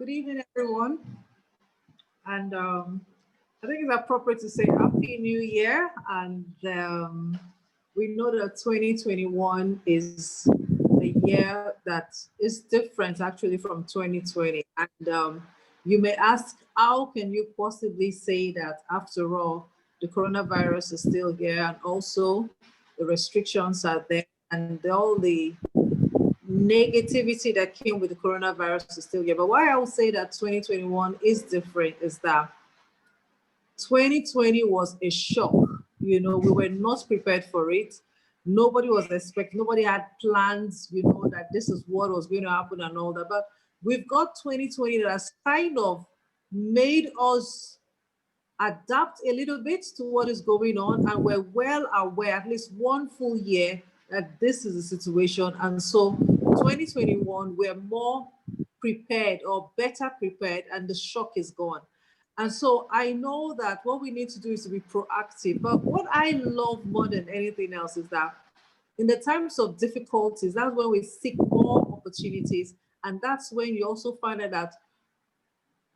Good evening, everyone. And I think it's appropriate to say Happy New Year. And we know that 2021 is a year that is different actually from 2020. And you may ask, how can you possibly say that after all, the coronavirus is still here and also the restrictions are there and all the negativity that came with the coronavirus is still here. But why I would say that 2021 is different is that 2020 was a shock. You know, we were not prepared for it. Nobody was expecting, nobody had plans, you know, that this is what was going to happen and all that. But we've got 2020 that has kind of made us adapt a little bit to what is going on, and we're well aware, at least one full year, that this is the situation. And so 2021, we're more prepared or better prepared, and the shock is gone. And so I know that what we need to do is to be proactive. But what I love more than anything else is that in the times of difficulties, that's when we seek more opportunities. And that's when you also find out that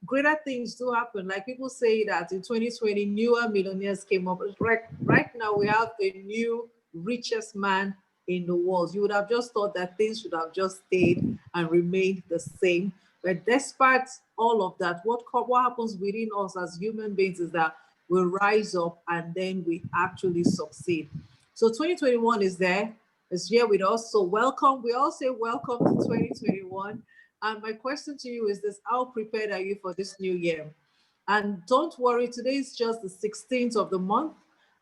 greater things do happen. Like people say that in 2020, newer millionaires came up. Right now, we have a new richest man in the world. You would have just thought that things should have just stayed and remained the same. But despite all of that, what happens within us as human beings is that we rise up and then we actually succeed. So 2021 is there, is here with us. So welcome. We all say welcome to 2021. And my question to you is this: how prepared are you for this new year? And don't worry, today is just the 16th of the month,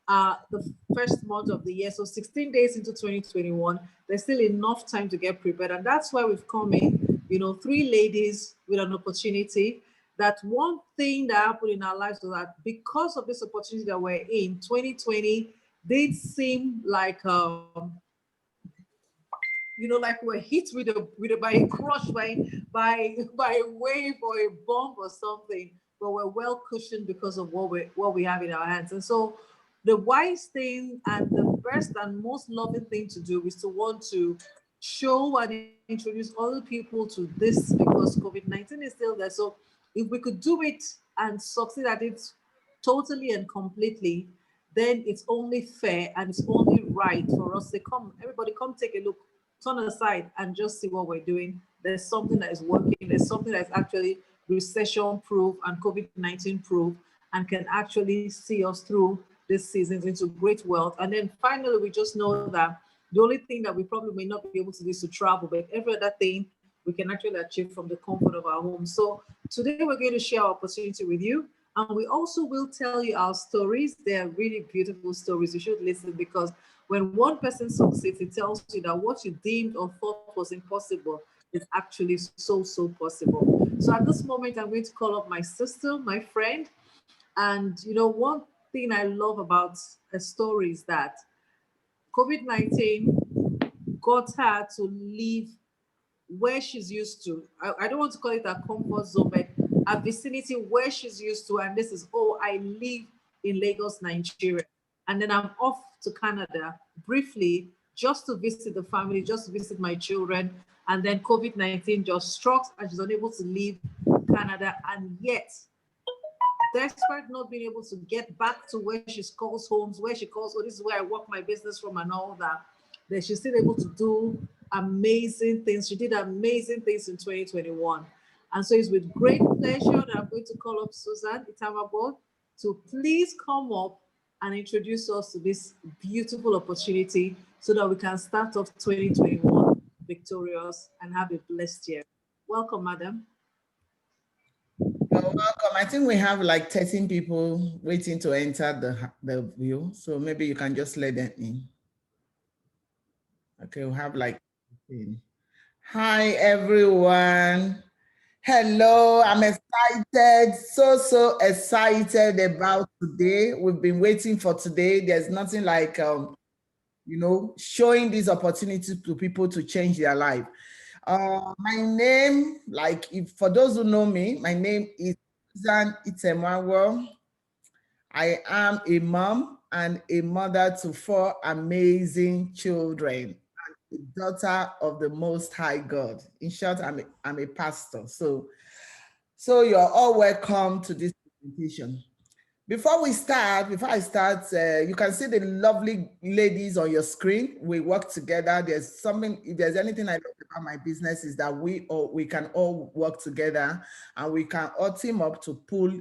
the first month of the year. So 16 days into 2021, there's still enough time to get prepared. And that's why we've come in, you know, three ladies with an opportunity. That one thing that happened in our lives was that because of this opportunity that we're in, 2020 did seem like you know, like we're hit by a crush, by a wave or a bomb or something, but we're well cushioned because of what we have in our hands. And so the wise thing and the best and most loving thing to do is to want to show and introduce other people to this, because COVID-19 is still there. So if we could do it and succeed at it totally and completely, then it's only fair and it's only right for us to come, everybody come take a look, turn aside and just see what we're doing. There's something that is working. There's something that's actually recession proof and COVID-19 proof and can actually see us through this season into great wealth. And then finally, we just know that the only thing that we probably may not be able to do is to travel, but every other thing we can actually achieve from the comfort of our home. So today we're going to share our opportunity with you. And we also will tell you our stories. They're really beautiful stories. You should listen, because when one person succeeds, it tells you that what you deemed or thought was impossible is actually so possible. So at this moment, I'm going to call up my sister, my friend. And you know, one thing I love about a story is that COVID-19 got her to leave where she's used to. I don't want to call it a comfort zone, but a vicinity where she's used to. And this is, oh, I live in Lagos, Nigeria. And then I'm off to Canada briefly just to visit the family, just to visit my children. And then COVID-19 just struck and she's unable to leave Canada. And yet, despite not being able to get back to where she calls homes, where she calls, oh, this is where I work my business from and all that, that she's still able to do amazing things. She did amazing things in 2021. And so it's with great pleasure that I'm going to call up Susan Itamabo to please come up and introduce us to this beautiful opportunity so that we can start off 2021 victorious and have a blessed year. Welcome, madam. You're welcome. I think we have like 13 people waiting to enter the view. So maybe you can just let them in. Okay, we have like 15. Hi, everyone. Hello, I'm excited, so excited about today. We've been waiting for today. There's nothing like, you know, showing these opportunities to people to change their life. My name, like, if for those who know me, my name is Susan Itemwawo. I am a mom and a mother to 4 amazing children, and a daughter of the Most High God. In short, I'm a pastor. So So you're all welcome to this presentation. Before I start, you can see the lovely ladies on your screen. We work together. There's something, if there's anything I love about my business is that we can all work together and we can all team up to pull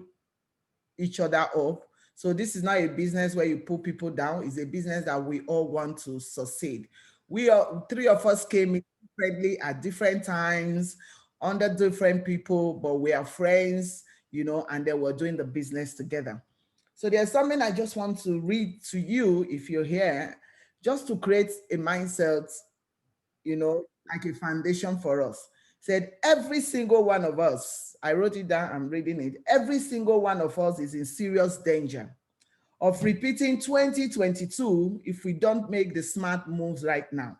each other up. So this is not a business where you pull people down. It's a business that we all want to succeed. Three of us came in differently at different times under different people, but we are friends, and then we're doing the business together. So there's something I just want to read to you if you're here, just to create a mindset, like a foundation for us. Said every single one of us, I wrote it down, I'm reading it. Every single one of us is in serious danger of repeating 2022 if we don't make the smart moves right now.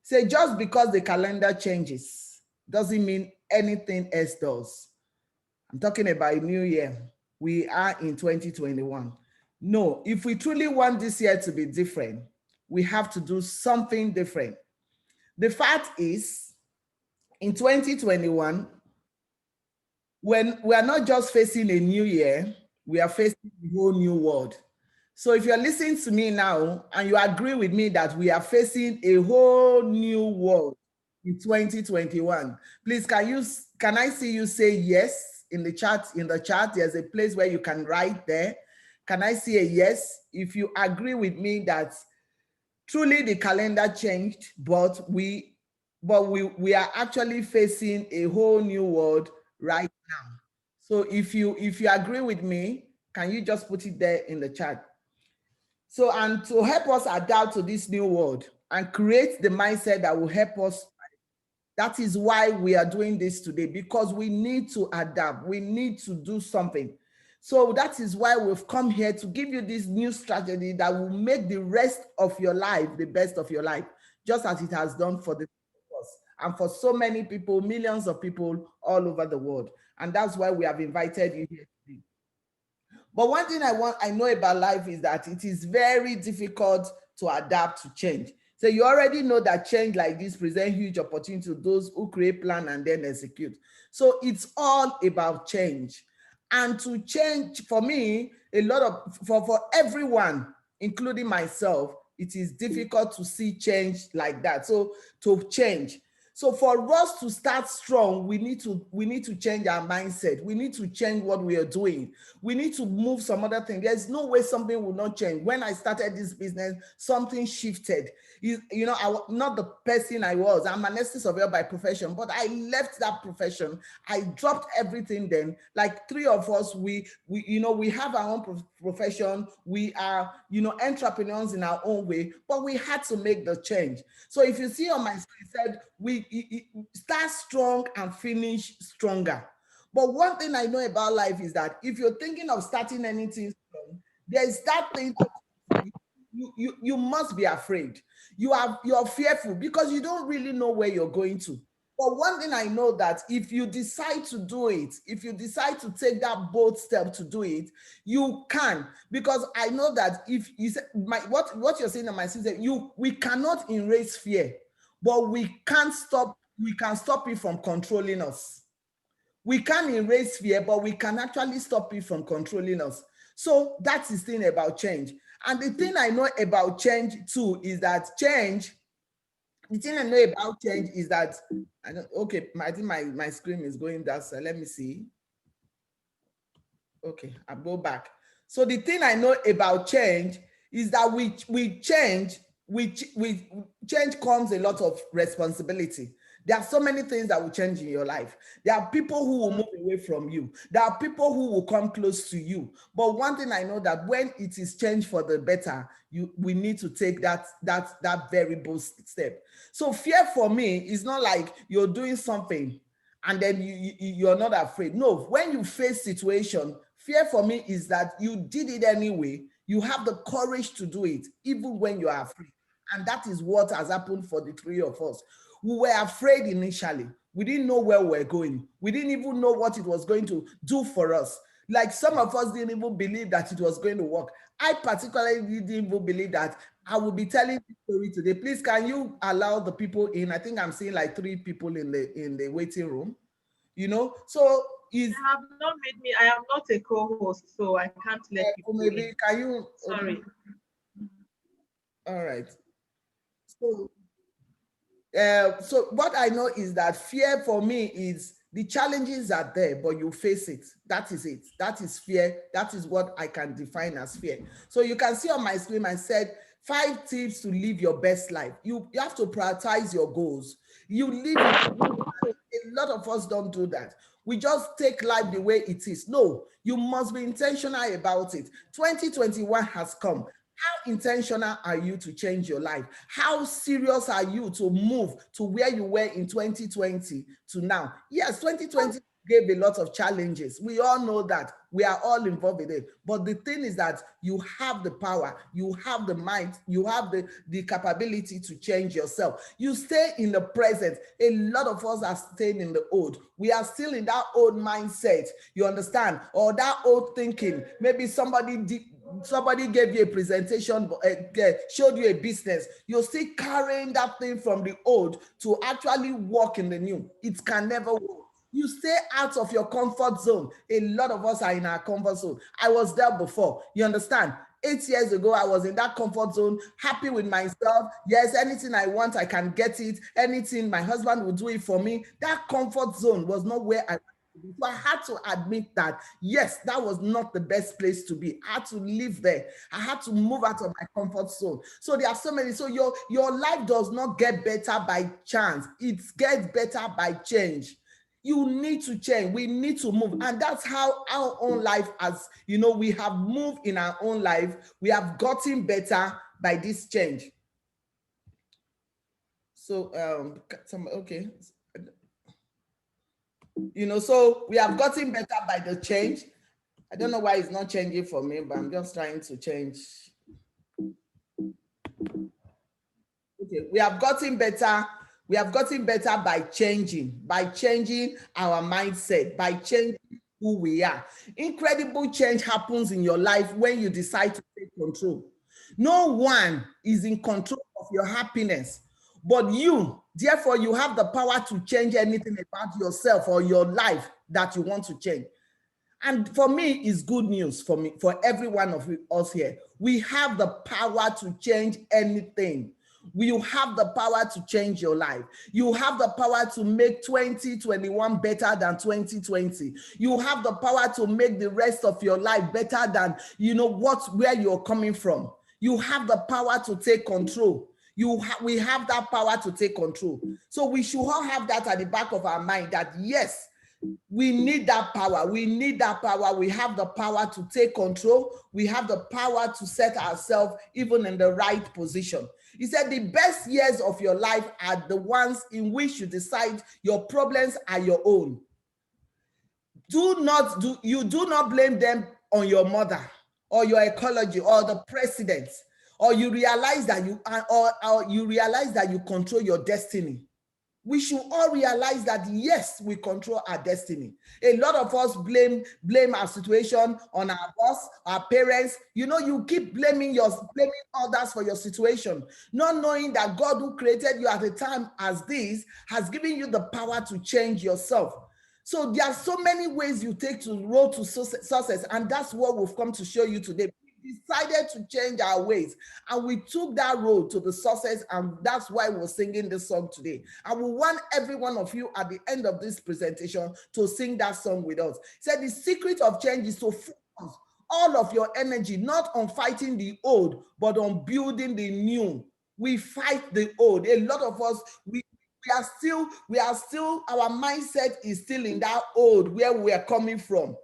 Say just because the calendar changes doesn't mean anything else does. I'm talking about a new year. We are in 2021. No, if we truly want this year to be different, we have to do something different. The fact is, in 2021, when we are not just facing a new year, we are facing a whole new world. So if you're listening to me now and you agree with me that we are facing a whole new world in 2021, please can I see you say yes in the chat? In the chat, there's a place where you can write there. Can I see a yes if you agree with me that truly the calendar changed, but we are actually facing a whole new world right now? So if you agree with me, can you just put it there in the chat? So, and to help us adapt to this new world and create the mindset that will help us, that is why we are doing this today, because we need to adapt. We need to do something. So that is why we've come here to give you this new strategy that will make the rest of your life the best of your life, just as it has done for the us and for so many people, millions of people all over the world. And that's why we have invited you here today. But one thing I know about life is that it is very difficult to adapt to change. So you already know that change like this presents huge opportunity to those who create, plan, and then execute. So it's all about change. And to change, for me, for everyone, including myself, it is difficult to see change like that. So to change. So for us to start strong, we need to change our mindset. We need to change what we are doing. We need to move some other thing. There's no way something will not change. When I started this business, something shifted. I was not the person I was. I'm an estate surveyor by profession, but I left that profession. I dropped everything then. Like three of us, we have our own profession. We are, entrepreneurs in our own way, but we had to make the change. So if you see on my screen, said we start strong and finish stronger. But one thing I know about life is that if you're thinking of starting anything strong, there's that thing that you must be afraid. You're fearful because you don't really know where you're going to. But one thing I know that if you decide to do it, if you decide to take that bold step to do it, you can. Because I know that if you say what you're saying in my sister, we cannot erase fear, but we can stop it from controlling us. We can erase fear, but we can actually stop it from controlling us. So that's the thing about change. And the thing I know about change too is that the thing I know about change is that, I think my screen is going down, so let me see. Okay, I'll go back. So the thing I know about change is that we change comes a lot of responsibility. There are so many things that will change in your life. There are people who will move away from you. There are people who will come close to you. But one thing I know that when it is changed for the better, we need to take that very bold step. So fear for me is not like you're doing something and then you're not afraid. No, when you face situation, fear for me is that you did it anyway. You have the courage to do it, even when you are afraid. And that is what has happened for the three of us. We were afraid initially. We didn't know where we were going. We didn't even know what it was going to do for us. Like some of us didn't even believe that it was going to work. I particularly didn't even believe that. I will be telling this story today. Please, can you allow the people in? I think I'm seeing like 3 people in the waiting room. So is. You have not made me. I am not a co-host, so I can't let people maybe in. can you? Sorry. All right. So what I know is that fear for me is the challenges are there, but you face it. That is it. That is fear. That is what I can define as fear. So you can see on my screen, I said 5 tips to live your best life. You have to prioritize your goals. You live it. A lot of us don't do that. We just take life the way it is. No, you must be intentional about it. 2021 has come. How intentional are you to change your life? How serious are you to move to where you were in 2020 to now? Yes, 2020 gave a lot of challenges. We all know that. We are all involved in it. But the thing is that you have the power, you have the mind, you have the capability to change yourself. You stay in the present. A lot of us are staying in the old. We are still in that old mindset, you understand? Or that old thinking. Maybe somebody gave you a presentation, showed you a business. You're still carrying that thing from the old to actually walk in the new. It can never work. You stay out of your comfort zone. A lot of us are in our comfort zone. I was there before. You understand? 8 years ago, I was in that comfort zone, happy with myself. Yes, anything I want, I can get it. Anything, my husband will do it for me. That comfort zone was not where I so I had to admit that, yes, that was not the best place to be. I had to live there. I had to move out of my comfort zone. So there are so many. So your life does not get better by chance. It gets better by change. You need to change. We need to move. And that's how our own life has, we have moved in our own life. We have gotten better by this change. So, okay. So we have gotten better by the change. I don't know why it's not changing for me, but I'm just trying to change. Okay, we have gotten better. We have gotten better by changing our mindset, by changing who we are. Incredible change happens in your life when you decide to take control. No one is in control of your happiness, but you. Therefore, you have the power to change anything about yourself or your life that you want to change. And for me, it's good news for me, for every one of us here. We have the power to change anything. You have the power to change your life. You have the power to make 2021 better than 2020. You have the power to make the rest of your life better than, where you're coming from. You have the power to take control. We have that power to take control. So we should all have that at the back of our mind that, yes, we need that power. We need that power. We have the power to take control. We have the power to set ourselves even in the right position. He said the best years of your life are the ones in which you decide your problems are your own. You do not blame them on your mother or your ecology or the president, or you realize that you realize that you control your destiny. We should all realize that, yes, we control our destiny. A lot of us blame our situation on our boss, our parents. You keep blaming others for your situation, not knowing that God, who created you at a time as this, has given you the power to change yourself. So there are so many ways you take to road to success, and that's what we've come to show you today. Decided to change our ways, and we took that road to the success, and that's why we're singing this song today. And we want every one of you at the end of this presentation to sing that song with us. He said the secret of change is to focus all of your energy not on fighting the old, but on building the new. We fight the old. A lot of us, we are still, our mindset is still in that old where we are coming from.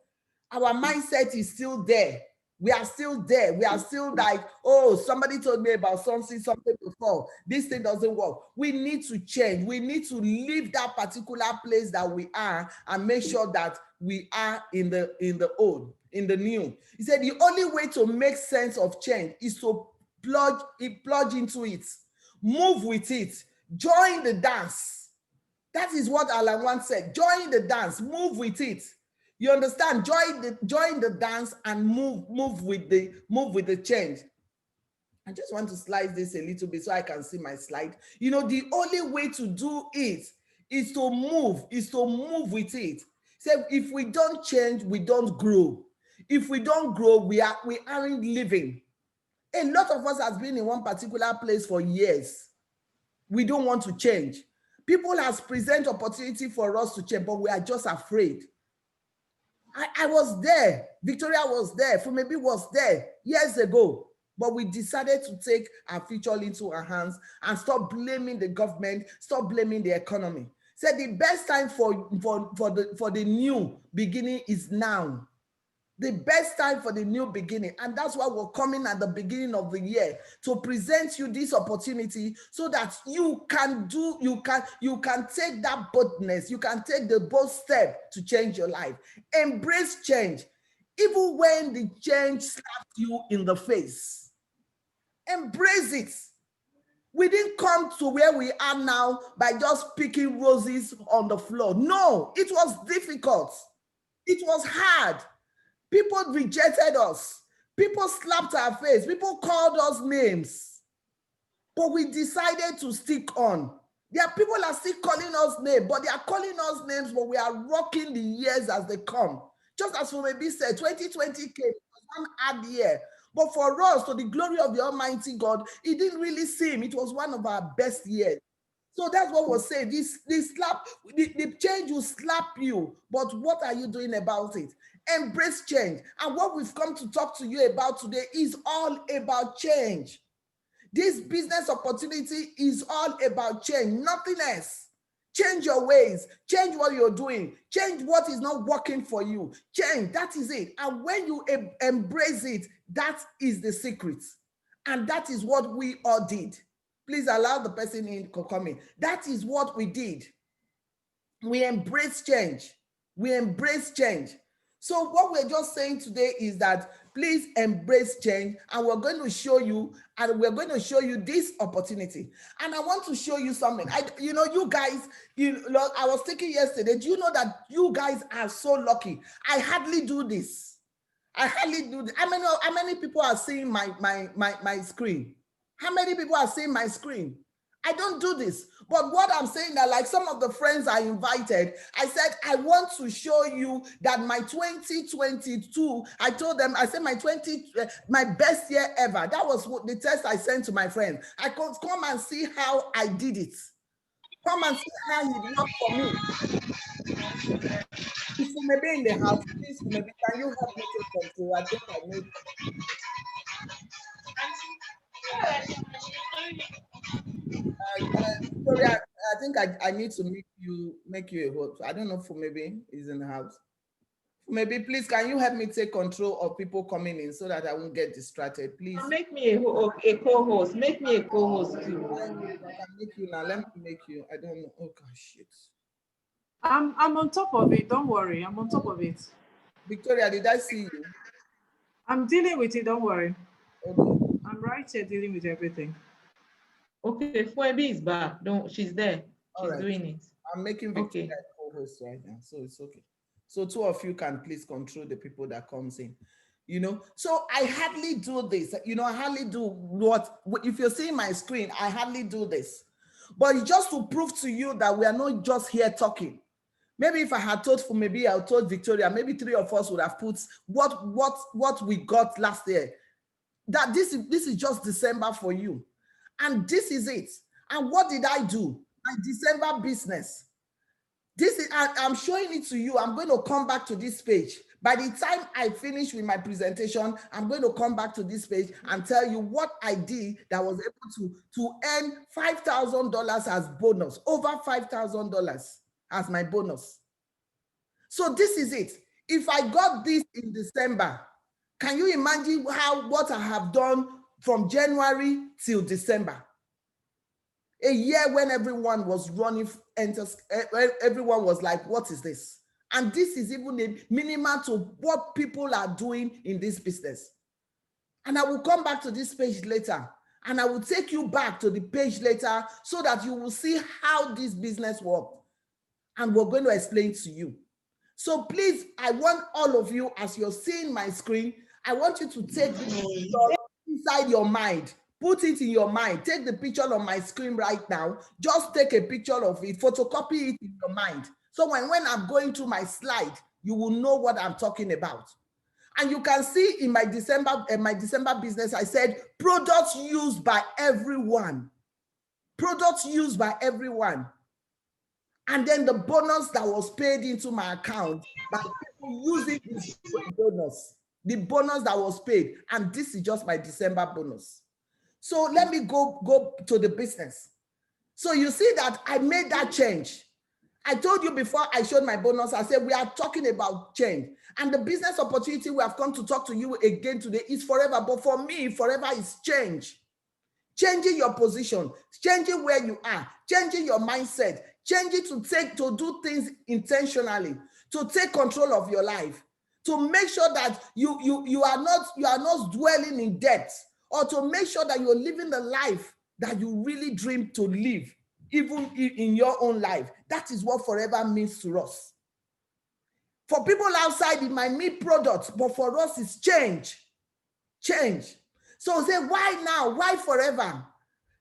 Our mindset is still there. We are still there. We are still like, oh, somebody told me about something before. This thing doesn't work. We need to change. We need to leave that particular place that we are and make sure that we are in the old, in the new. He said the only way to make sense of change is to plunge into it, move with it, join the dance. That is what Alan once said. Join the dance, move with it. You understand? Join the dance and move with the change. I just want to slice this a little bit so I can see my slide. The only way to do it is to move with it. Say, if we don't change, we don't grow. If we don't grow, we aren't living. A lot of us has been in one particular place for years. We don't want to change. People has present opportunity for us to change, but we are just afraid. I was there. Victoria was there. Fumebi was there years ago. But we decided to take our future into our hands and stop blaming the government, stop blaming the economy. Said the best time for the new beginning is now. The best time for the new beginning. And that's why we're coming at the beginning of the year to present you this opportunity so that you can take that boldness, you can take the bold step to change your life. Embrace change, even when the change slaps you in the face. Embrace it. We didn't come to where we are now by just picking roses on the floor. No, it was difficult. It was hard. People rejected us. People slapped our face. People called us names. But we decided to stick on. There are people that are still calling us names, but they are calling us names, but we are rocking the years as they come. Just as Fumebi said, 2020 came, it was one hard year. But for us, to the glory of the Almighty God, it didn't really seem. It was one of our best years. So that's what we'll say. The change will slap you. But what are you doing about it? Embrace change. And what we've come to talk to you about today is all about change. This business opportunity is all about change, nothing else. Change your ways, change what you're doing, change what is not working for you. Change, that is it. And when you embrace it, that is the secret. And that is what we all did. Please allow the person in to come in. That is what we did. We embrace change. We embrace change. So what we're just saying today is that please embrace change, and we're going to show you, this opportunity. And I want to show you something. You guys, I was thinking yesterday, do you know that you guys are so lucky? I hardly do this. I hardly do this. How many people are seeing my screen? How many people are seeing my screen? I don't do this. But what I'm saying that, like some of the friends I invited, I said, I want to show you that my 2022, I told them, I said my best year ever. That was what the test I sent to my friend. I could come and see how I did it. Come and see how it worked for me. If you may be in the house, please, maybe can you help me take control? I think I need. Victoria, I think I need to make you a host. I don't know if maybe is in the house. Maybe please, can you help me take control of people coming in so that I won't get distracted, please? Make me a co-host. Make me a co-host too. I can make you now. Let me make you. I don't know. Oh gosh, shit. I'm on top of it. Don't worry. I'm on top of it. Victoria, did I see you? I'm dealing with it. Don't worry. Okay. I'm right here dealing with everything. Okay, Fuebi is back. She's there. She's doing it. I'm making Victoria a co-host right now, so it's okay. So two of you can please control the people that comes in. So I hardly do this. I hardly do what, if you're seeing my screen, I hardly do this. But it's just to prove to you that we are not just here talking. Maybe if I had told maybe I told Victoria, maybe three of us would have put what we got last year. That this is just December for you. And this is it. And what did I do? My December business. I'm showing it to you. I'm going to come back to this page. By the time I finish with my presentation, I'm going to come back to this page and tell you what I did that was able to earn $5,000 as bonus, over $5,000 as my bonus. So this is it. If I got this in December, can you imagine what I have done from January till December? A year when everyone was running, everyone was like, what is this? And this is even a minimum to what people are doing in this business. And I will come back to this page later, and I will take you back to the page later so that you will see how this business works. And we're going to explain to you. So please, I want all of you, as you're seeing my screen, I want you to take it inside your mind. Put it in your mind. Take the picture on my screen right now. Just take a picture of it. Photocopy it in your mind So when I'm going through my slide, you will know what I'm talking about. And you can see in my December business, I said products used by everyone. Products used by everyone. And then the bonus that was paid into my account by people using this bonus, the bonus that was paid. And this is just my December bonus. So let me go to the business. So you see that I made that change. I told you before I showed my bonus, I said we are talking about change. And the business opportunity we have come to talk to you again today is forever. But for me, forever is change. Changing your position, changing where you are, changing your mindset, changing to do things intentionally, to take control of your life, to make sure that you are not dwelling in debt, or to make sure that you're living the life that you really dream to live, even in your own life. That is what forever means to us. For people outside, it might mean products, but for us, it's change. Change. So say, why now? Why forever?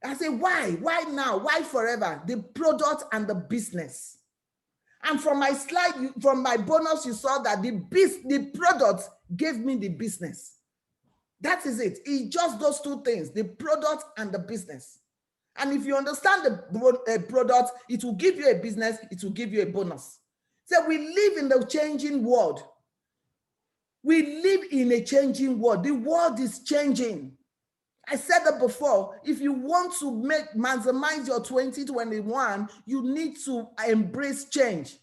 I say, why? Why now? Why forever? The product and the business. And from my slide, from my bonus, you saw that the product gave me the business. That is it. It's just those two things, the product and the business. And if you understand the product, it will give you a business, it will give you a bonus. So we live in the changing world. We live in a changing world. The world is changing. I said that before. If you want to maximize your 2021, you need to embrace change.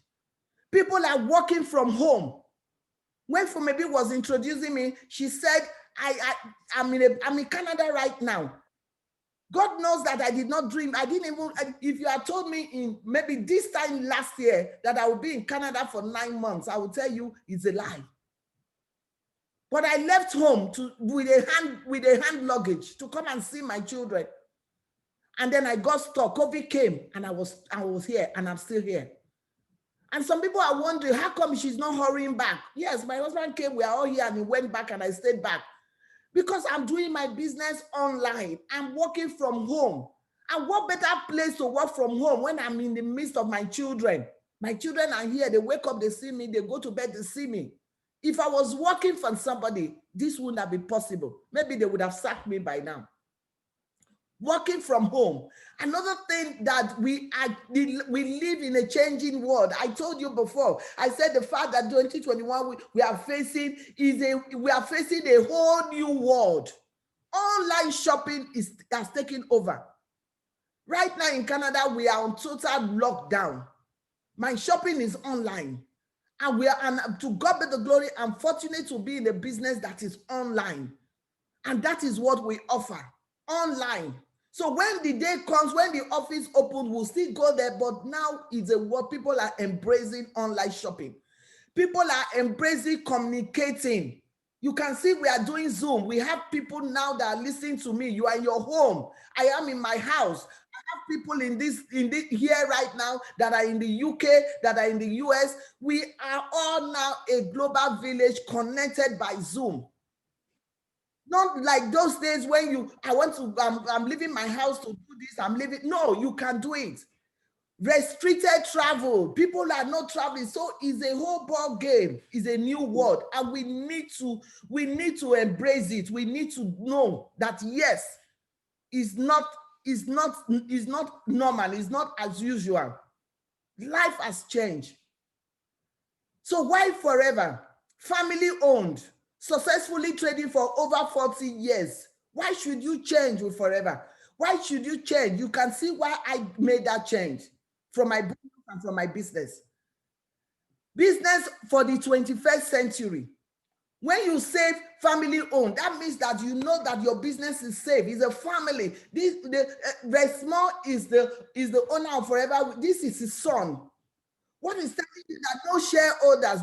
People are working from home. When Fumebi was introducing me, she said, I'm in Canada right now. God knows that I did not dream. I didn't even, if you had told me in maybe this time last year that I would be in Canada for 9 months, I would tell you it's a lie. But I left home with a hand luggage to come and see my children. And then I got stuck. COVID came and I was here, and I'm still here. And some people are wondering, how come she's not hurrying back? Yes, my husband came, we are all here, and he went back and I stayed back. Because I'm doing my business online. I'm working from home. And what better place to work from home when I'm in the midst of my children? My children are here, they wake up, they see me, they go to bed, they see me. If I was working for somebody, this would not be possible. Maybe they would have sacked me by now. Working from home. Another thing that we live in a changing world. I told you before, I said the fact that 2021 we are facing a whole new world. Online shopping has taken over. Right now in Canada, we are on total lockdown. My shopping is online. And to God be the glory, I'm fortunate to be in a business that is online. And that is what we offer, online. So when the day comes, when the office opens, we'll still go there. But now it's a world. People are embracing online shopping. People are embracing communicating. You can see we are doing Zoom. We have people now that are listening to me. You are in your home. I am in my house. I have people in this here right now that are in the UK, that are in the US. We are all now a global village connected by Zoom. Not like those days when I'm leaving my house to do this, I'm leaving. No, you can do it. Restricted travel. People are not traveling. So it's a whole ball game. It's a new world. And we need to embrace it. We need to know that yes, it's not normal. It's not as usual. Life has changed. So why forever? Family owned. Successfully trading for over 40 years. Why should you change with forever? Why should you change? You can see why I made that change from my business and from my business. Business for the 21st century. When you say family owned, that means that you know that your business is safe. It's a family. Resmo is the owner of Forever. This is his son. What is telling you that no shareholders,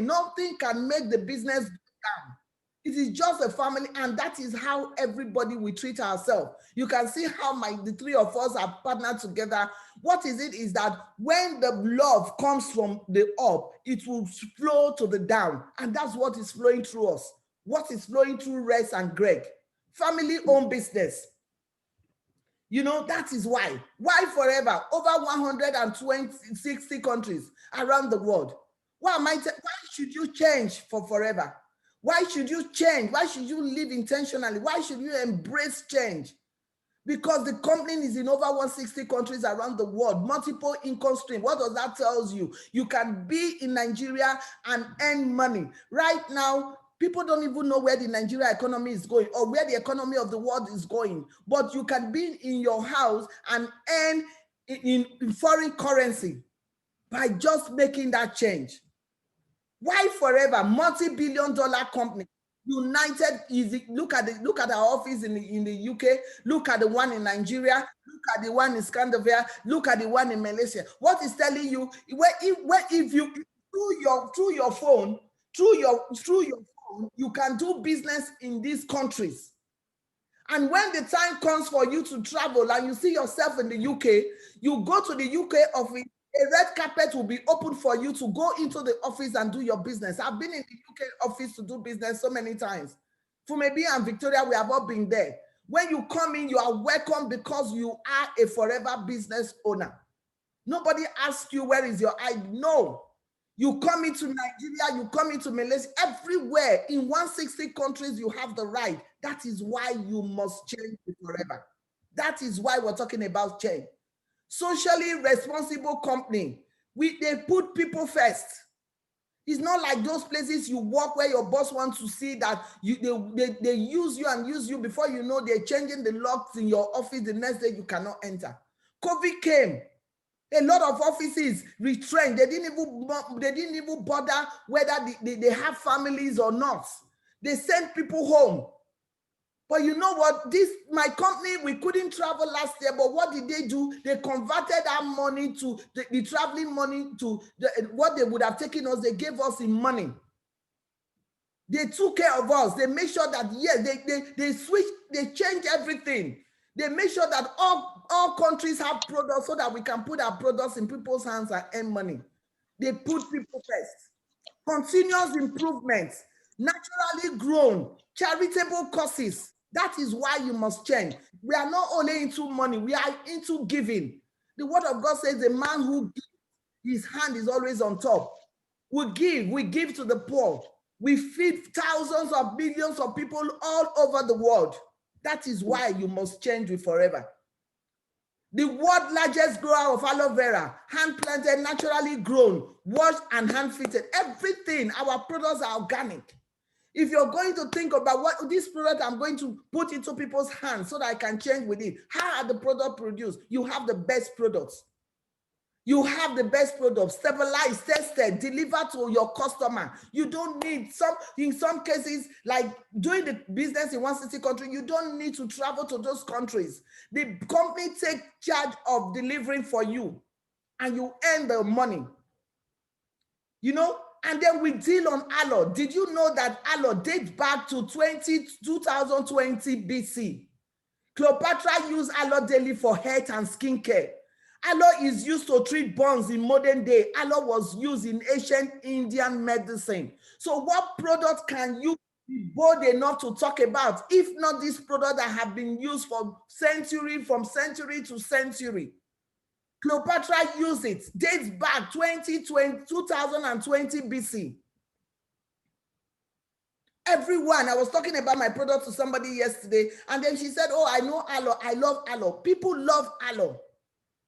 nothing can make the business down. It is just a family, and that is how everybody will treat ourselves. You can see how the three of us are partnered together. What is it is that when the love comes from the up, it will flow to the down, and that's what is flowing through us. What is flowing through Rex and Greg? Family-owned business. You know, that is why. Why forever? Over 160 countries around the world. Why should you change for forever? Why should you change? Why should you live intentionally? Why should you embrace change? Because the company is in over 160 countries around the world, multiple income stream. What does that tell you? You can be in Nigeria and earn money. Right now, people don't even know where the Nigeria economy is going or where the economy of the world is going. But you can be in your house and earn in foreign currency by just making that change. Why forever? Multi-billion-dollar company. United Easy. Look at our office in the UK. Look at the one in Nigeria. Look at the one in Scandinavia. Look at the one in Malaysia. What is telling you? If you through your phone, you can do business in these countries. And when the time comes for you to travel and you see yourself in the UK, you go to the UK office. A red carpet will be open for you to go into the office and do your business. I've been in the UK office to do business so many times. Fumebi and Victoria, we have all been there. When you come in, you are welcome because you are a forever business owner. Nobody asks you, where is your ID? No. You come into Nigeria, you come into Malaysia, everywhere. In 160 countries, you have the right. That is why you must change forever. That is why we're talking about change. Socially responsible company. They put people first. It's not like those places you work where your boss wants to see that they use you and use you. Before you know, they're changing the locks in your office. The next day, you cannot enter. COVID came. A lot of offices retrenched. They didn't even bother whether they have families or not. They sent people home. But you know what? My company, we couldn't travel last year, but what did they do? They converted our money to the traveling money to what they would have taken us. They gave us in money. They took care of us. They made sure that, yes, they switched, they changed everything. They make sure that all countries have products so that we can put our products in people's hands and earn money. They put people first. Continuous improvements, naturally grown, charitable causes. That is why you must change. We are not only into money, we are into giving. The word of God says the man who gives, his hand is always on top. We give to the poor. We feed thousands of millions of people all over the world. That is why you must change with forever. The world's largest grower of aloe vera, hand planted, naturally grown, washed and hand fitted. Everything, our products are organic. If you're going to think about what this product I'm going to put into people's hands so that I can change with it, how are the products produced? You have the best products. You have the best products, stabilized, tested, delivered to your customer. You don't need in some cases, like doing the business in 160 country, you don't need to travel to those countries. The company takes charge of delivering for you and you earn the money. You know, and then we deal on aloe. Did you know that aloe dates back to 2020 BC? Cleopatra used aloe daily for health and skincare. Aloe is used to treat burns in modern day. Aloe was used in ancient Indian medicine. So what product can you be bold enough to talk about, if not this product that have been used from century to century? Cleopatra used it, dates back 2020 BC. Everyone, I was talking about my product to somebody yesterday, and then she said, oh, I know aloe, I love aloe. People love aloe.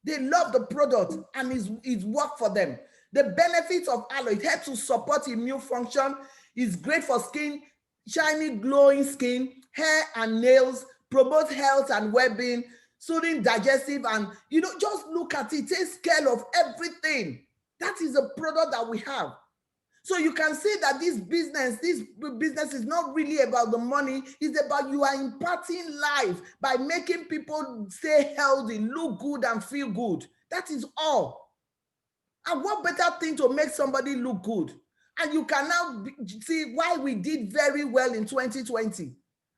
They love the product and it's work for them. The benefits of aloe, it helps to support immune function. It's great for skin, shiny, glowing skin, hair and nails, promote health and well-being, soothing digestive, and just look at it, takes care of everything. That is a product that we have. So you can see that this business is not really about the money. It's about you are imparting life by making people stay healthy, look good, and feel good. That is all. And what better thing to make somebody look good? And you can now see why we did very well in 2020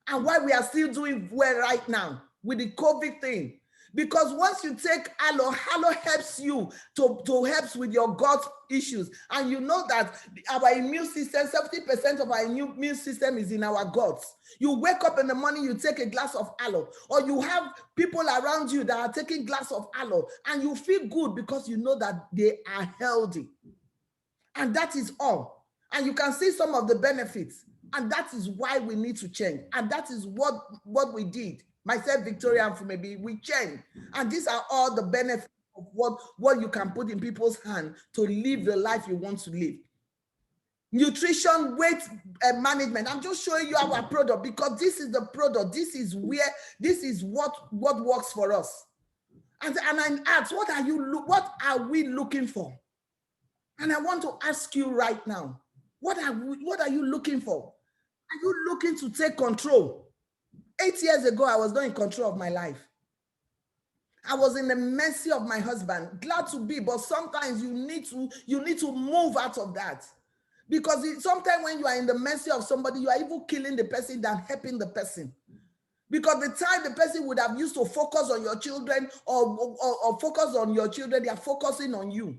and why we are still doing well right now with the COVID thing. Because once you take aloe, aloe helps you to help with your gut issues. And you know that our immune system, 70% of our immune system is in our guts. You wake up in the morning, you take a glass of aloe, or you have people around you that are taking glass of aloe, and you feel good because you know that they are healthy. And that is all. And you can see some of the benefits. And that is why we need to change. And that is what we did. Myself, Victoria, and maybe we changed. And these are all the benefits of what you can put in people's hands to live the life you want to live. Nutrition, weight management. I'm just showing you our product because this is the product. This is what works for us. And I ask, what are we looking for? And I want to ask you right now, what are you looking for? Are you looking to take control? 8 years ago, I was not in control of my life. I was in the mercy of my husband. Glad to be, but sometimes you need to move out of that. Because sometimes when you are in the mercy of somebody, you are even killing the person than helping the person. Because the time the person would have used to focus on your children or focus on your children, they are focusing on you.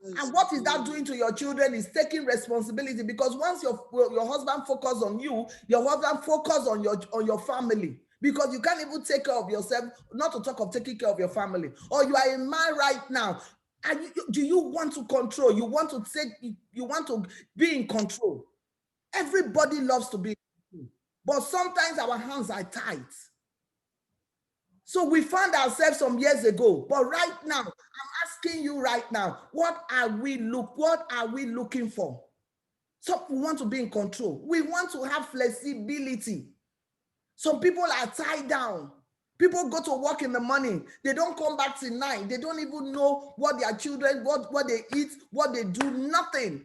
And what is that doing to your children is taking responsibility, because once your husband focuses on you, your husband focuses on your family, because you can't even take care of yourself, not to talk of taking care of your family. Or you are a man right now, and do you want to control? You want to be in control. Everybody loves to be in control, but sometimes our hands are tight. So we found ourselves some years ago, but right now, I'm asking you right now, what are we looking for? So we want to be in control. We want to have flexibility. Some people are tied down. People go to work in the morning. They don't come back till 9. They don't even know what their children, what they eat, what they do, nothing.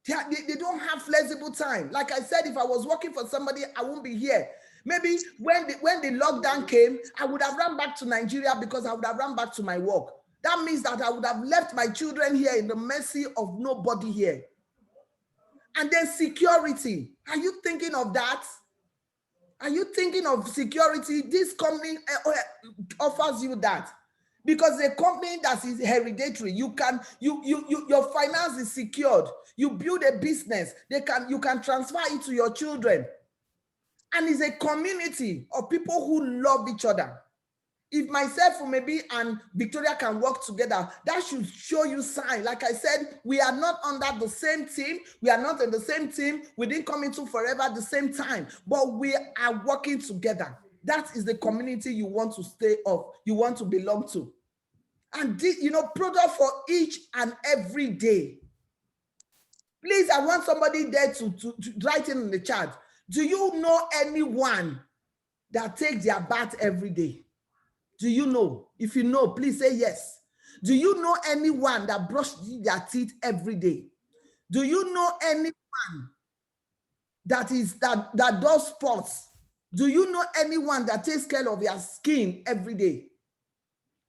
They don't have flexible time. Like I said, if I was working for somebody, I won't be here. Maybe when the lockdown came, I would have run back to Nigeria because I would have run back to my work. That means that I would have left my children here in the mercy of nobody here. And then security. Are you thinking of that? Are you thinking of security? This company offers you that. Because a company that is hereditary, your finance is secured. You build a business, you can transfer it to your children. And it's a community of people who love each other. If myself or maybe and Victoria can work together, that should show you sign. Like I said, we are not under the same team. We are not in the same team. We didn't come into forever at the same time, but we are working together. That is the community you want to stay of, you want to belong to. And product for each and every day. Please, I want somebody there to write in the chat. Do you know anyone that takes their bath every day? Do you know? If you know, please say yes. Do you know anyone that brushes their teeth every day? Do you know anyone that does sports? Do you know anyone that takes care of their skin every day?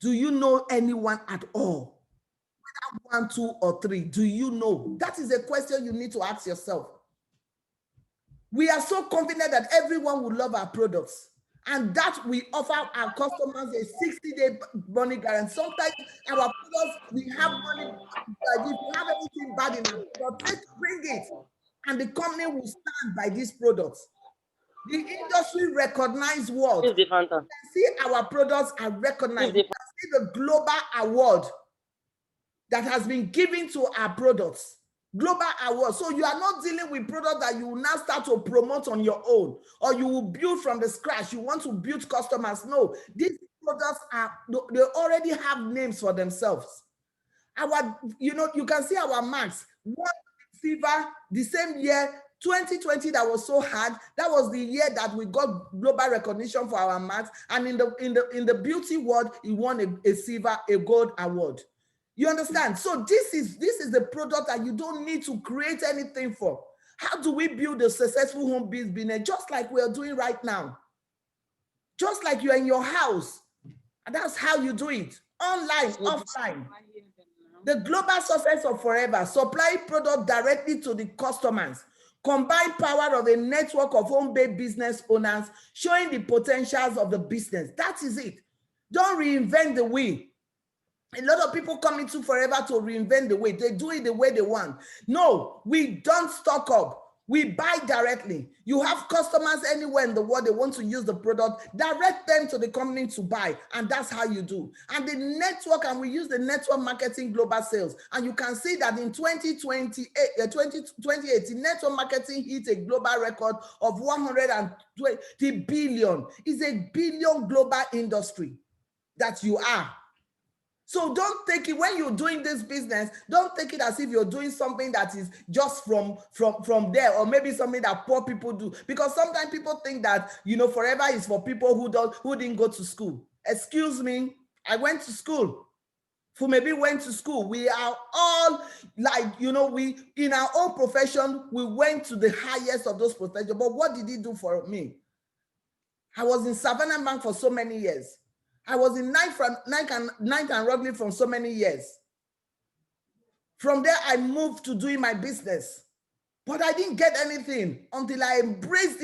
Do you know anyone at all? Whether 1, 2, or 3, do you know? That is a question you need to ask yourself. We are so confident that everyone will love our products, and that we offer our customers a 60-day money guarantee. Sometimes our products, we have money, if you have anything bad in our product, bring it, and the company will stand by these products. The industry recognized what? You can see our products are recognized. You can see the global award that has been given to our products. Global award. So you are not dealing with products that you will now start to promote on your own, or you will build from the scratch. You want to build customers. No, these products they already have names for themselves. You can see our marks. One fever, the same year, 2020, that was so hard. That was the year that we got global recognition for our marks. And in the beauty world, we won a silver, a gold award. You understand? So this is the product that you don't need to create anything for. How do we build a successful home business? Just like we're doing right now. Just like you're in your house. And that's how you do it. Online, offline. The global success of Forever, supply product directly to the customers. Combined power of a network of home-based business owners showing the potentials of the business. That is it. Don't reinvent the wheel. A lot of people come into Forever to reinvent the way. They do it the way they want. No, we don't stock up. We buy directly. You have customers anywhere in the world, they want to use the product, direct them to the company to buy. And that's how you do. And the network, and we use the network marketing global sales. And you can see that in 2018, network marketing hit a global record of 120 billion. It's a billion global industry that you are. So don't take it, when you're doing this business, don't take it as if you're doing something that is just from there, or maybe something that poor people do. Because sometimes people think that, you know, Forever is for people who didn't go to school. Excuse me, I went to school. Maybe went to school. We are all like, you know, we in our own profession, we went to the highest of those professions. But what did it do for me? I was in Savannah Bank for so many years. I was in Ninth and Rugby for so many years. From there, I moved to doing my business. But I didn't get anything until I embraced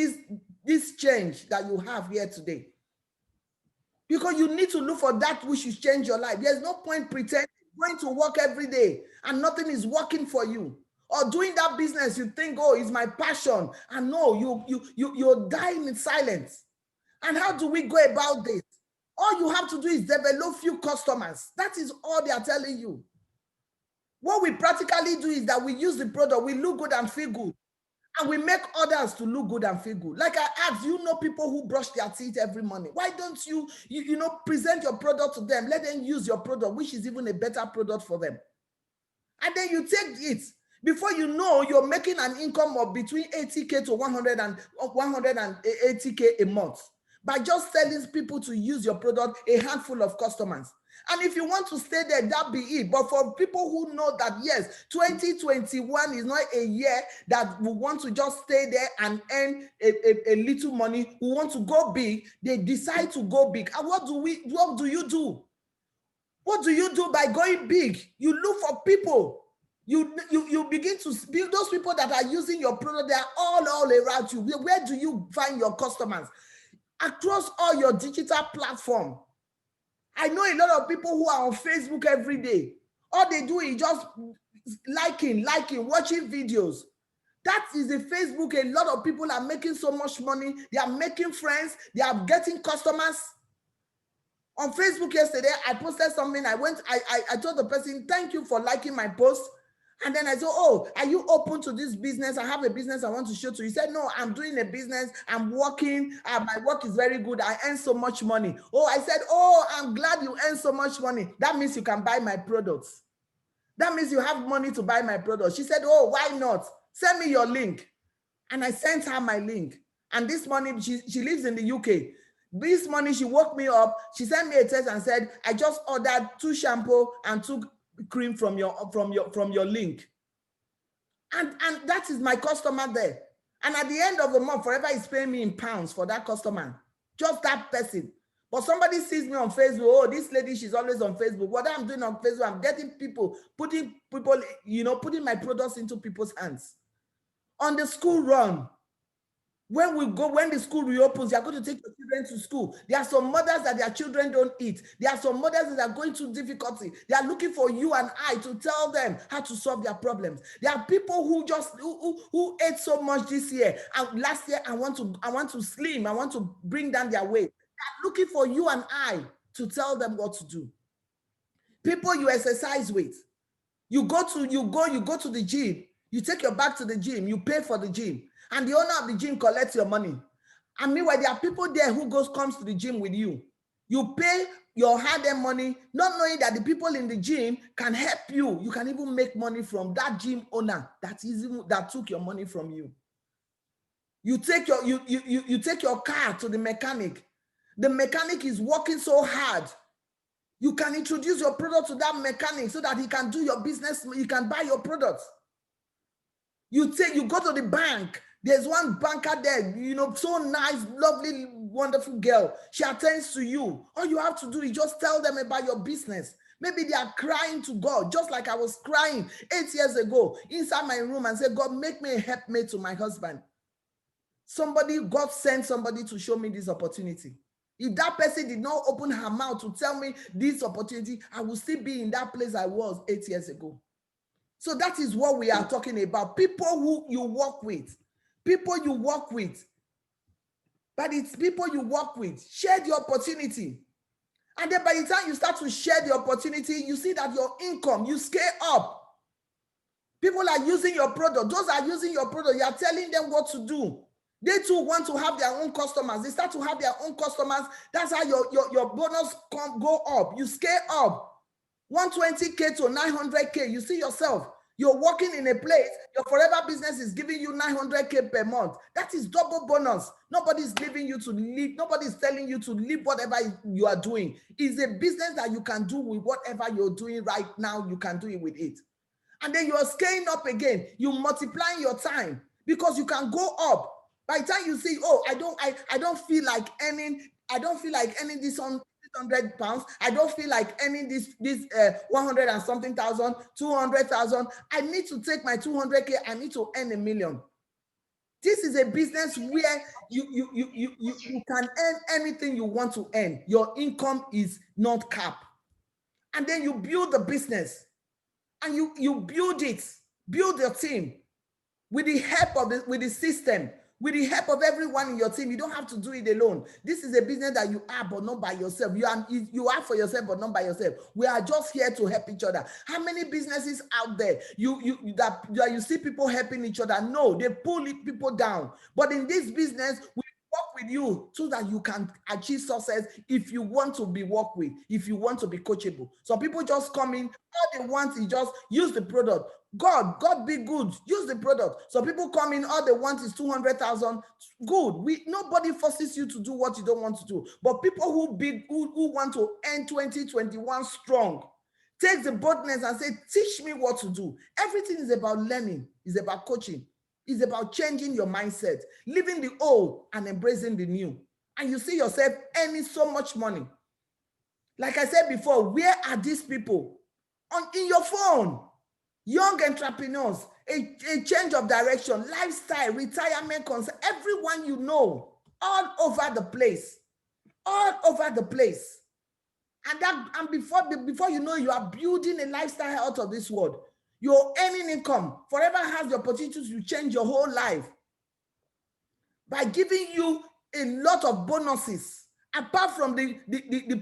this change that you have here today. Because you need to look for that which will change your life. There's no point pretending going to work every day and nothing is working for you. Or doing that business, you think, oh, it's my passion. And no, you're dying in silence. And how do we go about this? All you have to do is develop few customers. That is all they are telling you. What we practically do is that we use the product, we look good and feel good. And we make others to look good and feel good. Like I asked, you know people who brush their teeth every morning. Why don't you present your product to them? Let them use your product, which is even a better product for them. And then you take it. Before you know, you're making an income of between 80K to 180K a month, by just telling people to use your product, a handful of customers. And if you want to stay there, that be it. But for people who know that, yes, 2021 is not a year that we want to just stay there and earn a little money, we want to go big, they decide to go big. And what do you do? What do you do by going big? You look for people. You begin to build those people that are using your product. They are all around you. Where do you find your customers? Across all your digital platform. I know a lot of people who are on Facebook every day. All they do is just liking, watching videos. That is a Facebook. A lot of people are making so much money. They are making friends. They are getting customers. On Facebook yesterday, I posted something. I told the person, thank you for liking my post. And then I said, oh, are you open to this business? I have a business I want to show to you. He said, no, I'm doing a business. I'm working. My work is very good. I earn so much money. Oh, I said, oh, I'm glad you earn so much money. That means you can buy my products. That means you have money to buy my products. She said, oh, why not? Send me your link. And I sent her my link. And this morning, she lives in the UK. This morning, she woke me up. She sent me a text and said, I just ordered 2 shampoo and 2 cream from your link. And that is my customer there. And at the end of the month, Forever is paying me in pounds for that customer. Just that person. But somebody sees me on Facebook, oh, this lady, she's always on Facebook. What I'm doing on Facebook, I'm getting people, putting my products into people's hands. On the school run, when the school reopens, you're going to take your children to school. There are some mothers that their children don't eat. There are some mothers that are going through difficulty. They are looking for you and I to tell them how to solve their problems. There are people who who ate so much this year, and last year I want to slim. I want to bring down their weight. They are looking for you and I to tell them what to do. People you exercise with, you go to the gym. You take your bag to the gym. You pay for the gym. And the owner of the gym collects your money. And meanwhile, there are people there who comes to the gym with you. You pay your hard-earned money, not knowing that the people in the gym can help you. You can even make money from that gym owner that took your money from you. You take your car to the mechanic. The mechanic is working so hard. You can introduce your product to that mechanic so that he can do your business. He can buy your products. You go to the bank. There's one banker there, so nice, lovely, wonderful girl. She attends to you. All you have to do is just tell them about your business. Maybe they are crying to God, just like I was crying 8 years ago inside my room and said, God, make me a helpmate to my husband. God sent somebody to show me this opportunity. If that person did not open her mouth to tell me this opportunity, I would still be in that place I was 8 years ago. So that is what we are talking about. People who you work with, people you work with. But it's people you work with. Share the opportunity. And then by the time you start to share the opportunity, you see that your income, you scale up. People are using your product. Those are using your product. You are telling them what to do. They too want to have their own customers. They start to have their own customers. That's how your bonus go up. You scale up. 120K to 900K. You see yourself. You're working in a place, your forever business is giving you 900K per month. That is double bonus. Nobody's leaving you to leave. Nobody's telling you to leave whatever you are doing. It's a business that you can do with whatever you're doing right now. You can do it with it. And then you're scaling up again. You're multiplying your time because you can go up. By the time you see, oh, I don't feel like earning this on 600 pounds. I don't feel like earning this 100 and something thousand, 200,000. I need to take my 200K. I need to earn 1 million. This is a business where you can earn anything you want to earn. Your income is not capped. And then you build the business and you build it, build your team with the help of the system. With the help of everyone in your team. You don't have to do it alone. This is a business that you are, but not by yourself. You are for yourself, but not by yourself. We are just here to help each other. How many businesses out there that you see people helping each other? No, they pull people down. But in this business, we work with you so that you can achieve success if you want to be worked with, if you want to be coachable. So people just come in, all they want is just use the product. God be good. Use the product. So people come in, all they want is 200,000. Good. Nobody forces you to do what you don't want to do. But people who want to end 2021 strong, take the boldness and say, teach me what to do. Everything is about learning. It's about coaching. It's about changing your mindset, leaving the old and embracing the new. And you see yourself earning so much money. Like I said before, where are these people? In your phone. Young entrepreneurs, a change of direction, lifestyle, retirement concept, everyone you know, all over the place, And before you know, you are building a lifestyle out of this world. You're earning income. Forever has the opportunity to change your whole life by giving you a lot of bonuses apart from the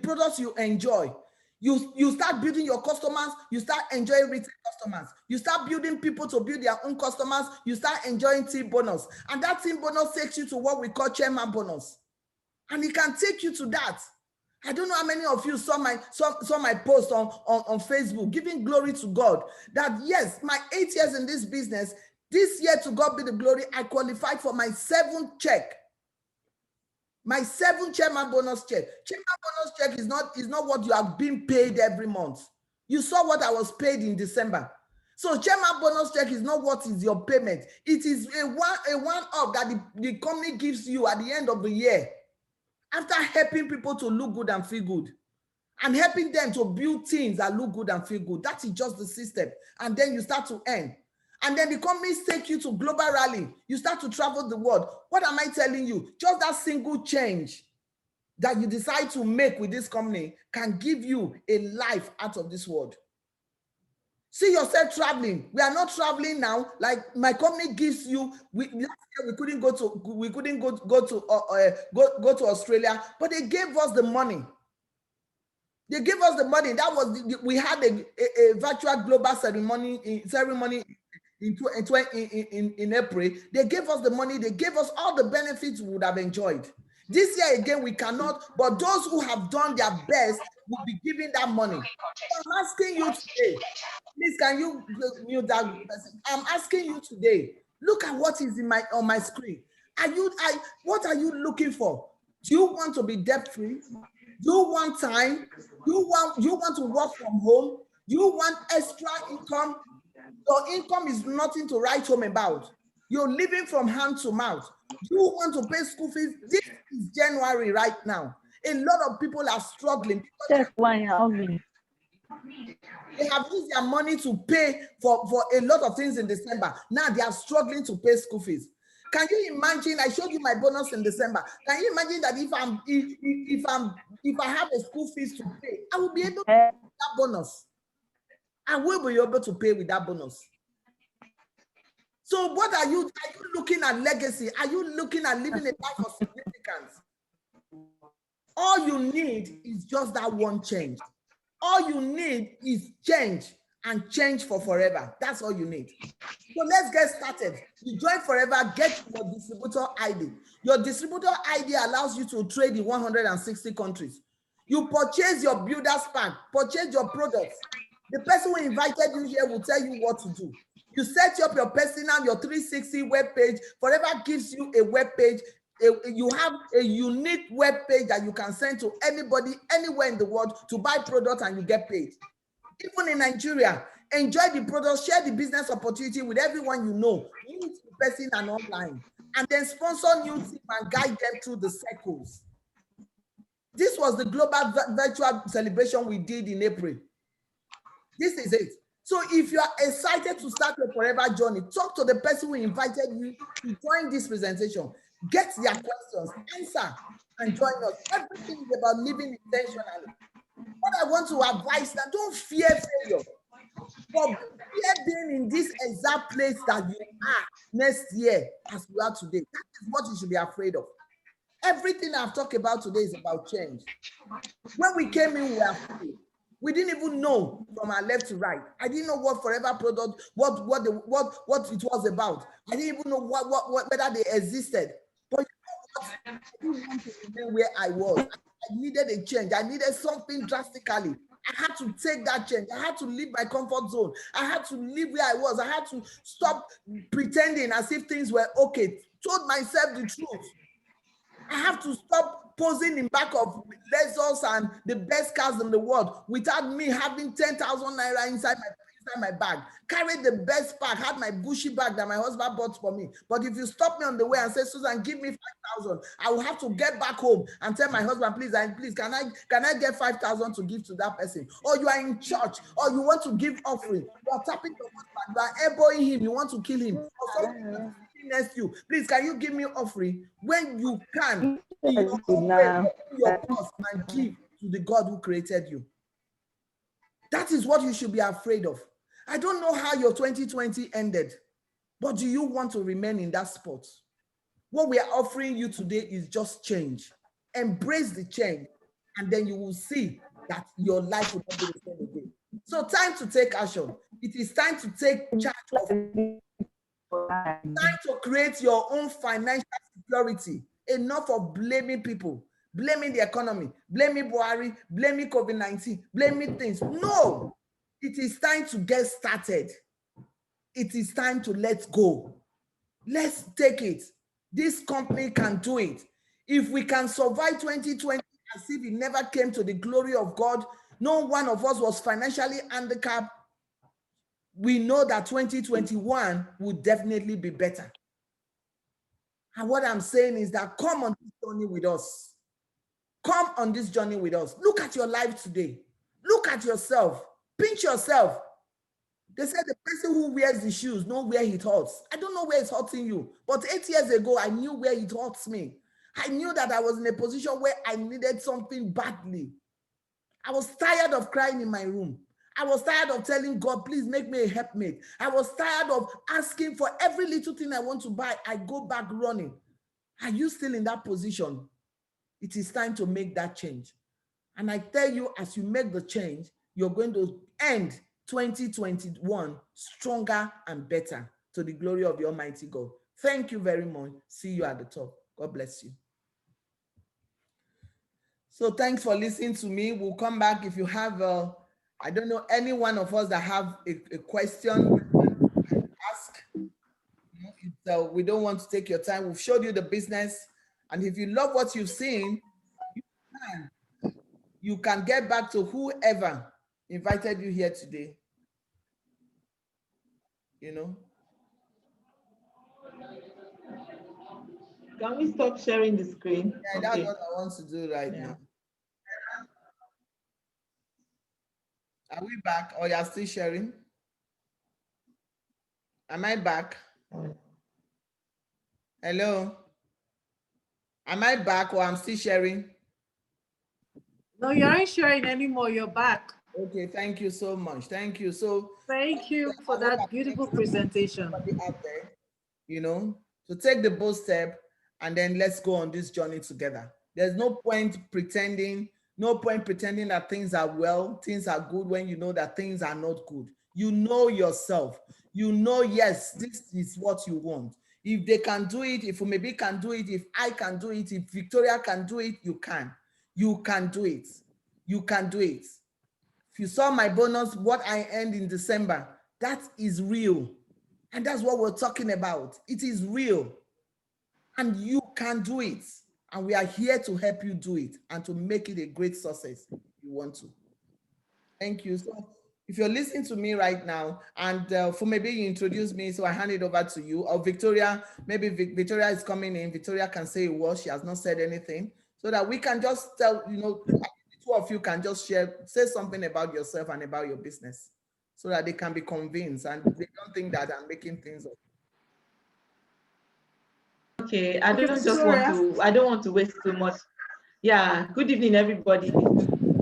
products you enjoy. You start building your customers, you start enjoying retail customers, you start building people to build their own customers, you start enjoying team bonus. And that team bonus takes you to what we call chairman bonus. And it can take you to that. I don't know how many of you saw my post on Facebook, giving glory to God that yes, my 8 years in this business, this year to God be the glory, I qualified for my 7th check. My 7th chairman bonus check. Chairman bonus check is not what you have been paid every month. You saw what I was paid in December. So chairman bonus check is not what is your payment. It is a one-off that the company gives you at the end of the year after helping people to look good and feel good and helping them to build teams that look good and feel good. That is just the system. And then you start to earn. And then the companies take you to global rally. You start to travel the world. What am I telling you? Just that single change that you decide to make with this company can give you a life out of this world. See yourself traveling. We are not traveling now. Like my company gives you. Last year we couldn't go to Australia, but they gave us the money. They gave us the money. That was we had a virtual global ceremony in April. They gave us the money, they gave us all the benefits we would have enjoyed. This year again, we cannot, but those who have done their best will be given that money. So I'm asking you today, please can you mute that person? I'm asking you today, look at what is on my screen. What are you looking for? Do you want to be debt-free? Do you want time? Do you want to work from home? Do you want extra income? Your income is nothing to write home about. You're living from hand to mouth. You want to pay school fees? This is January right now. A lot of people are struggling. They have used their money to pay for a lot of things in December. Now they are struggling to pay school fees. Can you imagine? I showed you my bonus in December. Can you imagine that if I have a school fees to pay, I will be able to pay that bonus. I will be able to pay with that bonus. So what are you looking at legacy? Are you looking at living a life of significance? All you need is just that one change. All you need is change, and change for forever. That's all you need. So let's get started. You join Forever, get your distributor ID. Your distributor ID allows you to trade in 160 countries. You purchase your builder's pack, purchase your products. The person who invited you here will tell you what to do. You set up your personal, your 360 web page. Forever gives you a web page. You have a unique web page that you can send to anybody, anywhere in the world to buy products, and you get paid. Even in Nigeria, enjoy the product, share the business opportunity with everyone you know, meet in person and online, and then sponsor new team and guide them through the circles. This was the global virtual celebration we did in April. This is it. So if you are excited to start your Forever journey, talk to the person who invited you to join this presentation. Get their questions, answer, and join us. Everything is about living intentionally. What I want to advise now, don't fear failure. But fear being in this exact place that you are next year as you are today. That is what you should be afraid of. Everything I've talked about today is about change. When we came in, we were afraid. We didn't even know from our left to right. I didn't know what Forever product, what it was about. I didn't even know whether they existed. But you know what? I didn't want to remain where I was. I needed a change. I needed something drastically. I had to take that change. I had to leave my comfort zone. I had to leave where I was. I had to stop pretending as if things were okay. Told myself the truth. I have to stop posing in back of Lexus and the best cars in the world without me having 10,000 naira inside my bag. Carried the best bag, had my Gucci bag that my husband bought for me. But if you stop me on the way and say, Susan, give me 5,000, I will have to get back home and tell my husband, please, can I get 5,000 to give to that person? Or you are in church, or you want to give offering, you are tapping your husband, you are elbowing him, you want to kill him, or something next you. Please, can you give me offering? When you can, in your own way, open your purse and give to the God who created you. That is what you should be afraid of. I don't know how your 2020 ended, but do you want to remain in that spot? What we are offering you today is just change. Embrace the change, and then you will see that your life will not be the same again. So time to take action. It is time to take charge of time to create your own financial security. Enough of blaming people, blaming the economy, blaming Buhari, blaming COVID-19, blaming things. No, it is time to get started. It is time to let go. Let's take it. This company can do it. If we can survive 2020 as if it never came to the glory of God, no one of us was financially handicapped, we know that 2021 will definitely be better. And what I'm saying is that come on this journey with us. Come on this journey with us. Look at your life today. Look at yourself. Pinch yourself. They said the person who wears the shoes knows where it hurts. I don't know where it's hurting you, but 8 years ago, I knew where it hurts me. I knew that I was in a position where I needed something badly. I was tired of crying in my room. I was tired of telling God, please make me a helpmate. I was tired of asking for every little thing I want to buy. I go back running. Are you still in that position? It is time to make that change. And I tell you, as you make the change, you're going to end 2021 stronger and better to the glory of the Almighty God. Thank you very much. See you at the top. God bless you. So thanks for listening to me. We'll come back if you have, I don't know, any one of us that have a question ask. So we don't want to take your time. We've showed you the business. And if you love what you've seen, you can get back to whoever invited you here today. You know? Can we stop sharing the screen? Yeah, that's what I want to do right now. Are we back or you're still sharing? Am I back? Hello. Am I back or I'm still sharing? No, you aren't sharing anymore. You're back. Okay, thank you so much. Thank you. So Thank you for I hope that beautiful presentation. everybody out there, to take the bold step and then let's go on this journey together. There's no point pretending, that things are well, things are good when you know that things are not good. You know yourself. You know, yes, this is what you want. If they can do it, if maybe can do it, if I can do it, if Victoria can do it, you can. You can do it. You can do it. If you saw my bonus, what I earned in December, that is real. And that's what we're talking about. It is real. And you can do it. And we are here to help you do it and to make it a great success if you want to. Thank you. So if you're listening to me right now, and for maybe you introduce me, so I hand it over to you. Or Victoria, maybe Victoria is coming in. Victoria can say a word. She has not said anything. So that we can just tell, the two of you can just say something about yourself and about your business, so that they can be convinced and they don't think that I'm making things up. Okay, I don't want to waste too much. Yeah, good evening, everybody.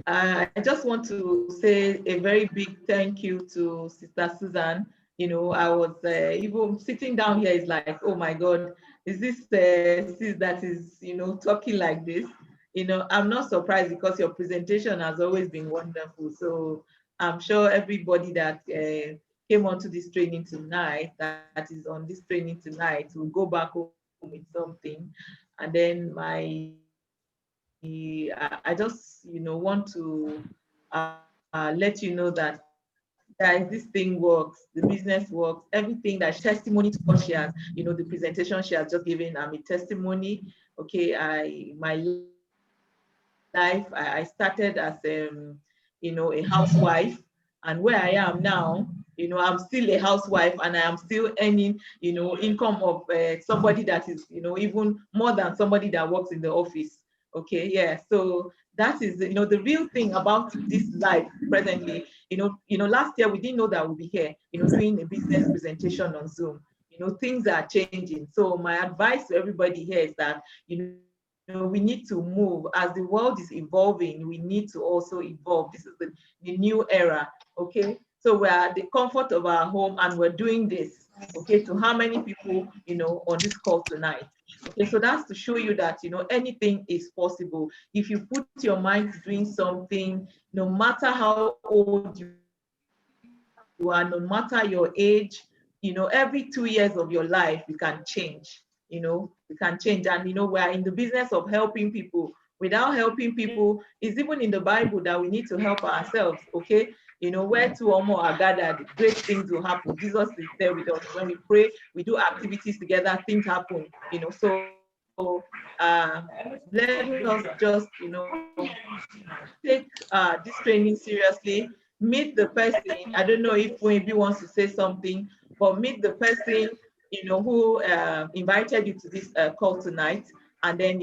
I just want to say a very big thank you to Sister Susan. I was even sitting down here is like, oh my God, is this sis that is, talking like this? I'm not surprised because your presentation has always been wonderful. So I'm sure everybody that came onto this training tonight, that is on this training tonight, will go back home with something. And then I just, want to let you know that guys, this thing works, the business works, everything that testimony to what she has, the presentation she has just given, I'm a testimony. Okay, my life, I started as a housewife, and where I am now, I'm still a housewife and I am still earning, income of somebody that is, even more than somebody that works in the office. Okay, yeah. So that is, the real thing about this life presently. Last year we didn't know that we'll be here, doing a business presentation on Zoom. Things are changing. So my advice to everybody here is that, we need to move as the world is evolving. We need to also evolve. This is the new era. Okay, so we're at the comfort of our home and we're doing this. Okay, to how many people on this call tonight? Okay, so that's to show you that anything is possible if you put your mind to doing something. No matter how old you are, no matter your age, every 2 years of your life you can change. We can change. And we're in the business of helping people. Without helping people, it's even in the Bible that we need to help ourselves. Okay, where two or more are gathered, great things will happen. Jesus is there with us. When we pray, we do activities together, things happen. So let us just take this training seriously. Meet the person. I don't know if maybe wants to say something, but meet the person who invited you to this call tonight, and then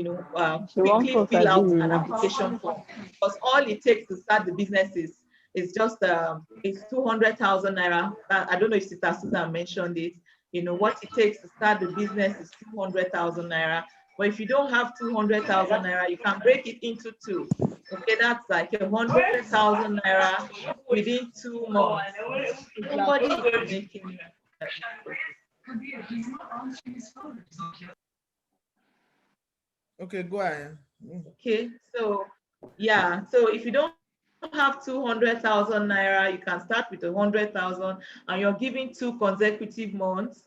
quickly fill out an application form, because all it takes to start the business is just it's 200,000 naira. I don't know if Sister Susan mentioned it. What it takes to start the business is 200,000 naira. But if you don't have 200,000 naira, you can break it into two. Okay, that's like 100,000 naira within 2 months. Somebody is making Okay, go ahead. Okay, so yeah, so if you don't have 200,000 naira, you can start with 100,000 and you're giving 2 consecutive months.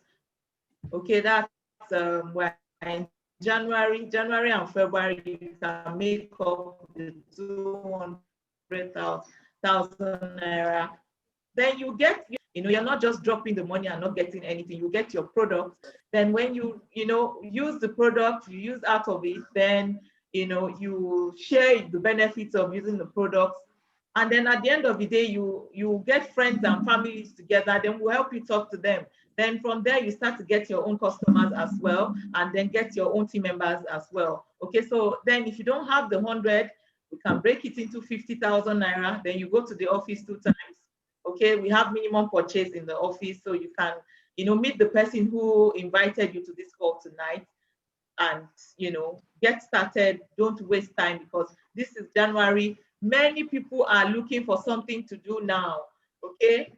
Okay, that's where in January and February you can make up the 200,000 naira. Then you get, you're not just dropping the money and not getting anything. You get your product. Then when you use the product, you use out of it, then you share the benefits of using the products. And then at the end of the day, you get friends and families together, then we'll help you talk to them. Then from there, you start to get your own customers as well, and then get your own team members as well. Okay, so then if you don't have the 100, we can break it into 50,000 naira. Then you go to the office 2 times. Okay, we have minimum purchase in the office, so you can, meet the person who invited you to this call tonight. and, you know, get started. Don't waste time, because this is January. Many people are looking for something to do now, okay?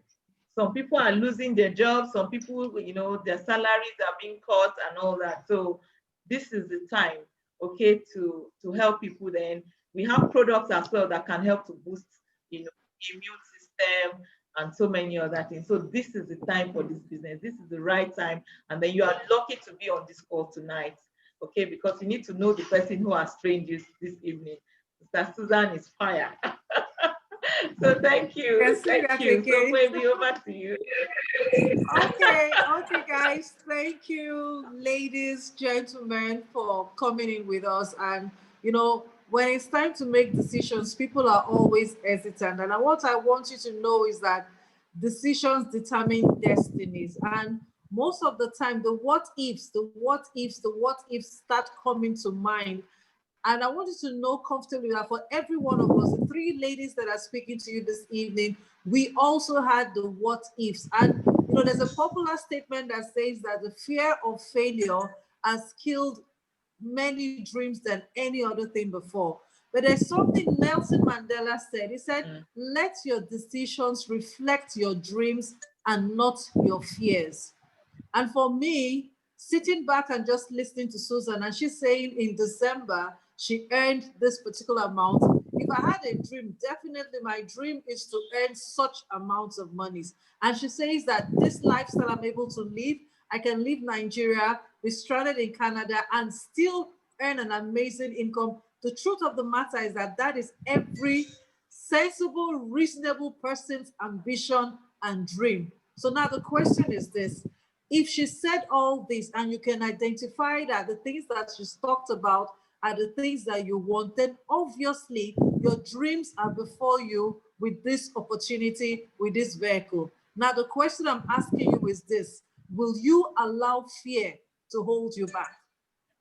Some people are losing their jobs. Some people, you know, their salaries are being cut and all that. So this is the time, okay, to help people. Then we have products as well that can help to boost, you know, immune system and so many other things. So this is the time for this business. This is the right time. And then you are lucky to be on this call tonight, okay, because you need to know the person who has trained you this evening. Mr. Susan is fire. So thank you. Thank you. So maybe over to you. Okay, guys. Thank you, ladies, gentlemen, for coming in with us. And you know, when it's time to make decisions, people are always hesitant. And what I want you to know is that decisions determine destinies. And most of the time, the what ifs start coming to mind. And I want you to know comfortably that for every one of us, the three ladies that are speaking to you this evening, we also had the what ifs. And you know, there's a popular statement that says that the fear of failure has killed many dreams than any other thing before. But there's something Nelson Mandela said. He said, let your decisions reflect your dreams and not your fears. And for me, sitting back and just listening to Susan, and she's saying in December, she earned this particular amount. If I had a dream, definitely my dream is to earn such amounts of monies. And she says that this lifestyle I'm able to live, I can leave Nigeria, be stranded in Canada, and still earn an amazing income. The truth of the matter is that that is every sensible, reasonable person's ambition and dream. So now the question is this: if she said all this and you can identify that the things that she's talked about are the things that you want, then obviously your dreams are before you with this opportunity, with this vehicle. Now, the question I'm asking you is this: will you allow fear to hold you back?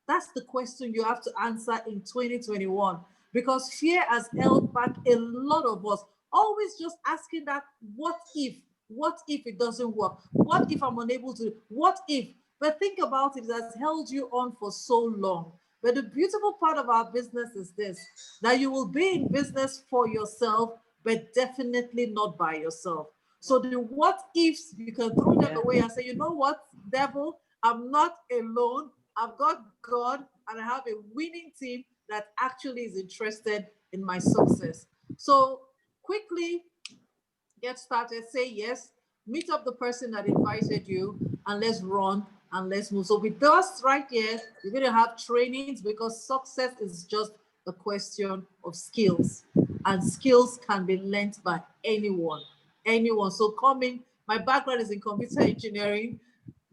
That's the question you have to answer in 2021, because fear has held back a lot of us. Always just asking that, what if? What if it doesn't work? What if I'm unable to? What if? But think about it, it has held you on for so long. But the beautiful part of our business is this: that you will be in business for yourself, but definitely not by yourself. So the what ifs, you can throw them away and say, you know what, devil, I'm not alone. I've got God, and I have a winning team that actually is interested in my success. So quickly get started, say yes, meet up the person that invited you, and let's run and let's move. So with us right here, you're going to have trainings, because success is just a question of skills, and skills can be learned by anyone. So coming, my background is in computer engineering.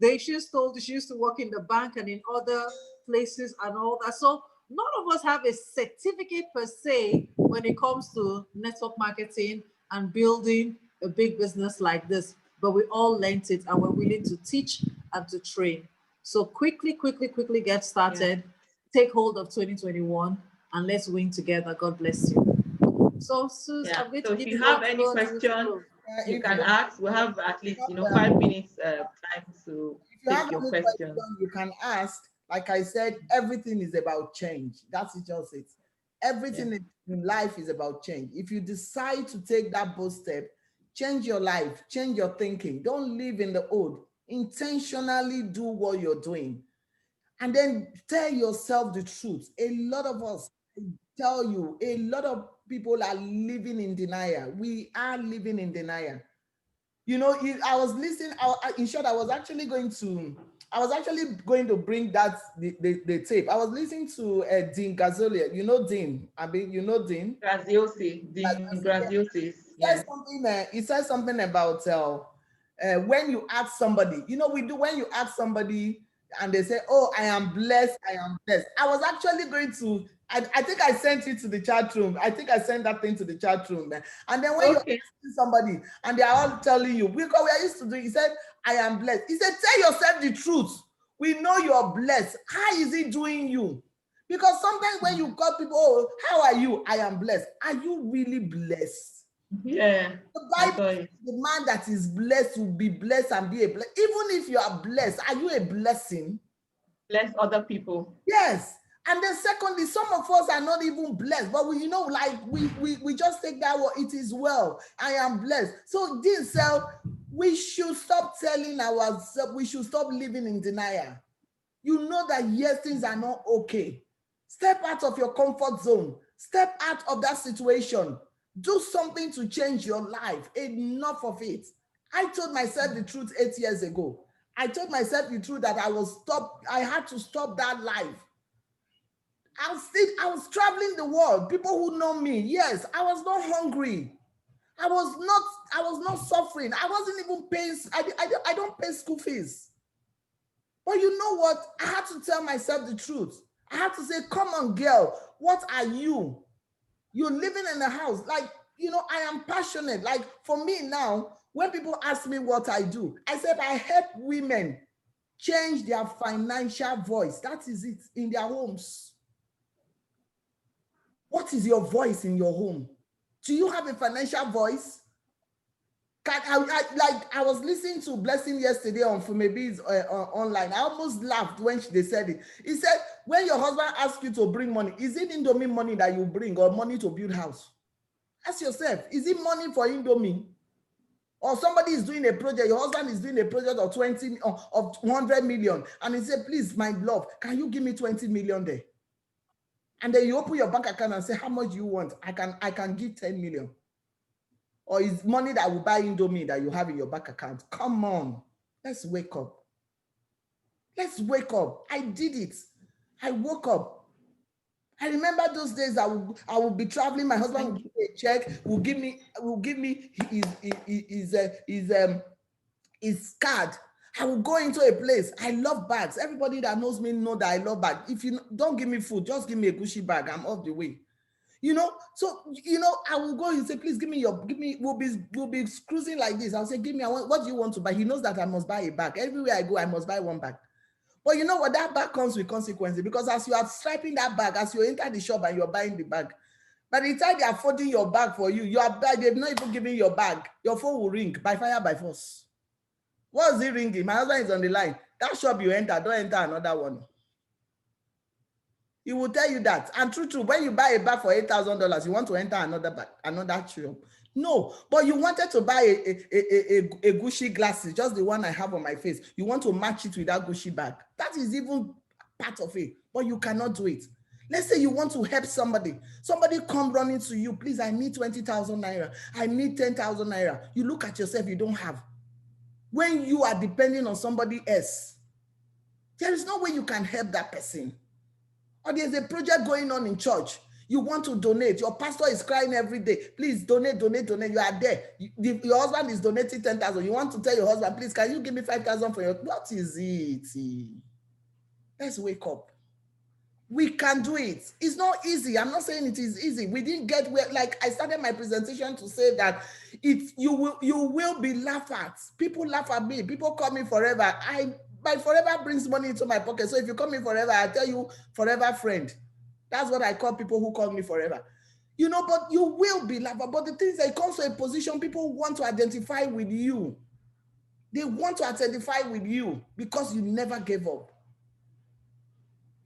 She used to work in the bank and in other places and all that. So none of us have a certificate per se when it comes to network marketing and building a big business like this, but we all learned it and we're willing to teach and to train. So quickly get started, take hold of 2021, and let's win together. God bless you. So Susan, I'm going to if you have any question, you can ask. We have at least 5 minutes time to take your question. You can ask. Like I said, everything is about change. That's just it. Everything in life is about change. If you decide to take that bold step, change your life, change your thinking. Don't live in the old. Intentionally do what you're doing. And then tell yourself the truth. A lot of us, I tell you, a lot of people are living in denial. We are living in denial. You know, I was listening, in short, I was actually going to bring that, the tape. I was listening to Dean Graziosi. You know Dean? I mean, you know Dean? Graziosi. Yes. He said something about when you ask somebody, when you ask somebody and they say, oh, I am blessed. I was actually going to, I think I sent it to the chat room. I think I sent that thing to the chat room. And then when you're asking somebody and they are all telling you, because we are used to doing, he said, I am blessed. He said, tell yourself the truth. We know you're blessed. How is it doing you? Because sometimes when you call people, oh, how are you? I am blessed. Are you really blessed? Yeah. The Bible, the man that is blessed will be blessed and be a blessing. Even if you are blessed, are you a blessing? bless other people. Yes. And then secondly, some of us are not even blessed, but we, you know, like we just take that word, it is well, I am blessed. So this we should stop telling ourselves, we should stop living in denial. You know that yes, things are not okay. Step out of your comfort zone. Step out of that situation. Do something to change your life. Enough of it. I told myself the truth 8 years ago. I told myself the truth that I had to stop that life. I was traveling the world. People who know me, yes, I was not hungry. I was not suffering. I wasn't even paying, I don't pay school fees. But you know what? I had to tell myself the truth. I had to say, come on, girl, what are you? You're living in a house. Like, you know, I am passionate. Like for me now, when people ask me what I do, I said, I help women change their financial voice. That is it, in their homes. What is your voice in your home? Do you have a financial voice? I was listening to Blessing yesterday on Fumebi's online. I almost laughed when they said it. He said, when your husband asks you to bring money, is it Indomie money that you bring or money to build house? Ask yourself, is it money for Indomie? Or somebody is doing a project, your husband is doing a project of 100 million, and he said, please, my love, can you give me 20 million there? And then you open your bank account and say, how much do you want? I can give 10 million. Or is money that will buy Indomie that you have in your bank account? Come on, let's wake up. Let's wake up. I did it. I woke up. I remember those days I would be traveling. My husband would give me a check, will give me his card. I will go into a place. I love bags. Everybody that knows me know that I love bags. If you don't give me food, just give me a Gucci bag. I'm off the way. You know, so, you know, I will go and say, please we'll be cruising like this. I'll say, what do you want to buy? He knows that I must buy a bag. Everywhere I go, I must buy one bag. But you know what? That bag comes with consequences, because as you are striping that bag, as you enter the shop and you're buying the bag, by the time they are folding your bag for you, they've not even given your bag. Your phone will ring by fire, by force. What is it ringing? My husband is on the line. That shop you enter, don't enter another one. He will tell you that. And true, when you buy a bag for $8,000, you want to enter another bag, another shop. No, but you wanted to buy a Gucci glasses, just the one I have on my face. You want to match it with that Gucci bag. That is even part of it, but you cannot do it. Let's say you want to help somebody. Somebody come running to you, please, I need 20,000 naira. I need 10,000 naira. You look at yourself, you don't have. When you are depending on somebody else, there is no way you can help that person. Or there's a project going on in church. You want to donate. Your pastor is crying every day. Please donate, donate, donate. You are there. Your husband is donating 10,000. You want to tell your husband, please, can you give me 5,000 for your... What is it? Let's wake up. We can do it. It's not easy. I'm not saying it is easy. We didn't get where, like I started my presentation to say that you will be laughed at. People laugh at me. People call me forever. My forever brings money into my pocket. So if you call me forever, I tell you forever friend. That's what I call people who call me forever. You know, but you will be laughed at. But the thing is, it comes to a position people want to identify with you. They want to identify with you because you never gave up.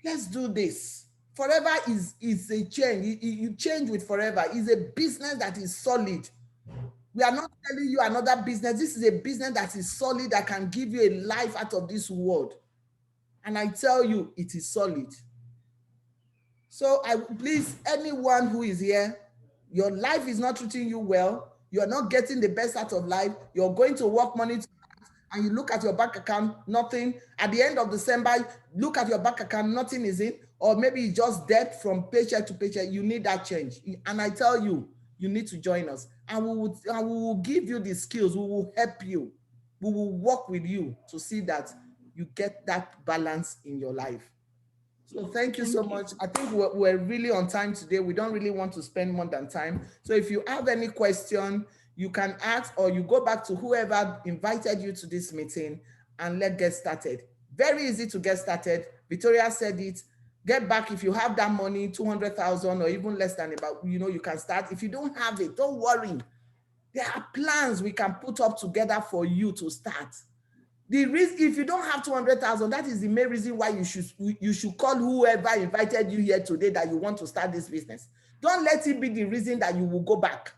Let's do this. Forever is a change. You change with Forever. It's a business that is solid. We are not telling you another business. This is a business that is solid, that can give you a life out of this world. And I tell you, it is solid. So please, anyone who is here, your life is not treating you well. You're not getting the best out of life. You're going to work money and you look at your bank account, nothing. At the end of December, look at your bank account, nothing is in, or maybe it's just debt from paycheck to paycheck. You need that change. And I tell you, you need to join us. And we will give you the skills. We will help you. We will work with you to see that you get that balance in your life. So thank you so much. I think we're really on time today. We don't really want to spend more than time. So if you have any question, you can ask, or you go back to whoever invited you to this meeting, and let's get started. Very easy to get started. Victoria said it. Get back if you have that money, 200,000 or even less than about, you can start. If you don't have it, don't worry. There are plans we can put up together for you to start. The reason, if you don't have 200,000, that is the main reason why you should call whoever invited you here today that you want to start this business. Don't let it be the reason that you will go back.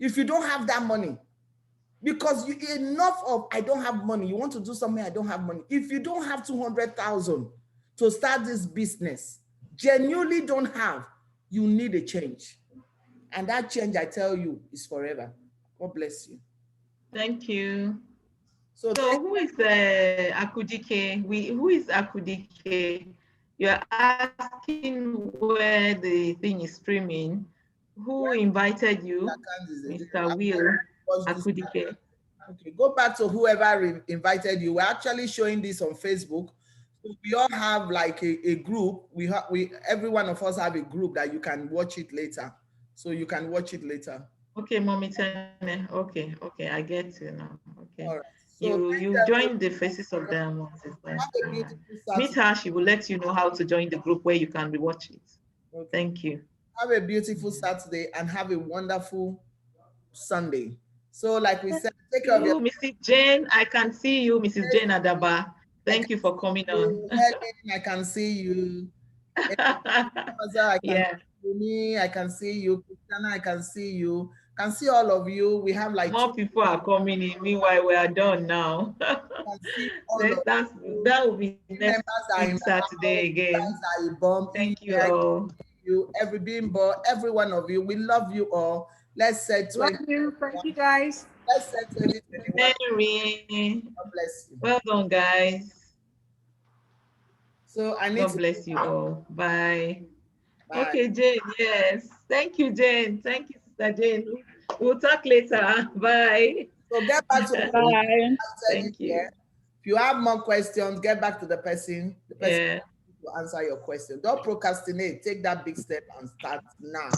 If you don't have that money, because you enough of, I don't have money, you want to do something, I don't have money. If you don't have 200,000 to start this business, genuinely don't have, you need a change. And that change, I tell you, is forever. God bless you. Thank you. So who is Akudike? Who is Akudike? You're asking where the thing is streaming. Who invited you? Mr. Will Akudike. Okay, go back to whoever invited you. We're actually showing this on Facebook. So we all have like a group. Every one of us have a group that you can watch it later. So you can watch it later. Okay, Mommy Tene. Okay, I get you now. Okay. All right. So you joined the Faces of Diamonds. Meet her, she will let you know how to join the group where you can rewatch it. Okay. Thank you. Have a beautiful Saturday and have a wonderful Sunday. So like we said, take care of your... Mrs. Jane, I can see you, Mrs. Jane Adaba. Thank you for coming on. I can see you. Yeah. Me, I can see you. Christiana, I can see you. Can see all of you. We have like more people are coming in. Meanwhile, we are done now. That will be next Saturday again. Thank you all. Every bimbo, every one of you. We love you all. Let's say 20. Thank you, guys. Let's say 2021. God bless you. Well done, guys. So I need God bless you all. Bye. Okay, Jane. Yes. Thank you, Jane. Thank you, Sister Jane. We'll talk later. Bye. So get back to bye. Thank you. If you have more questions, get back to the person. The person will answer your question. Don't procrastinate. Take that big step and start now.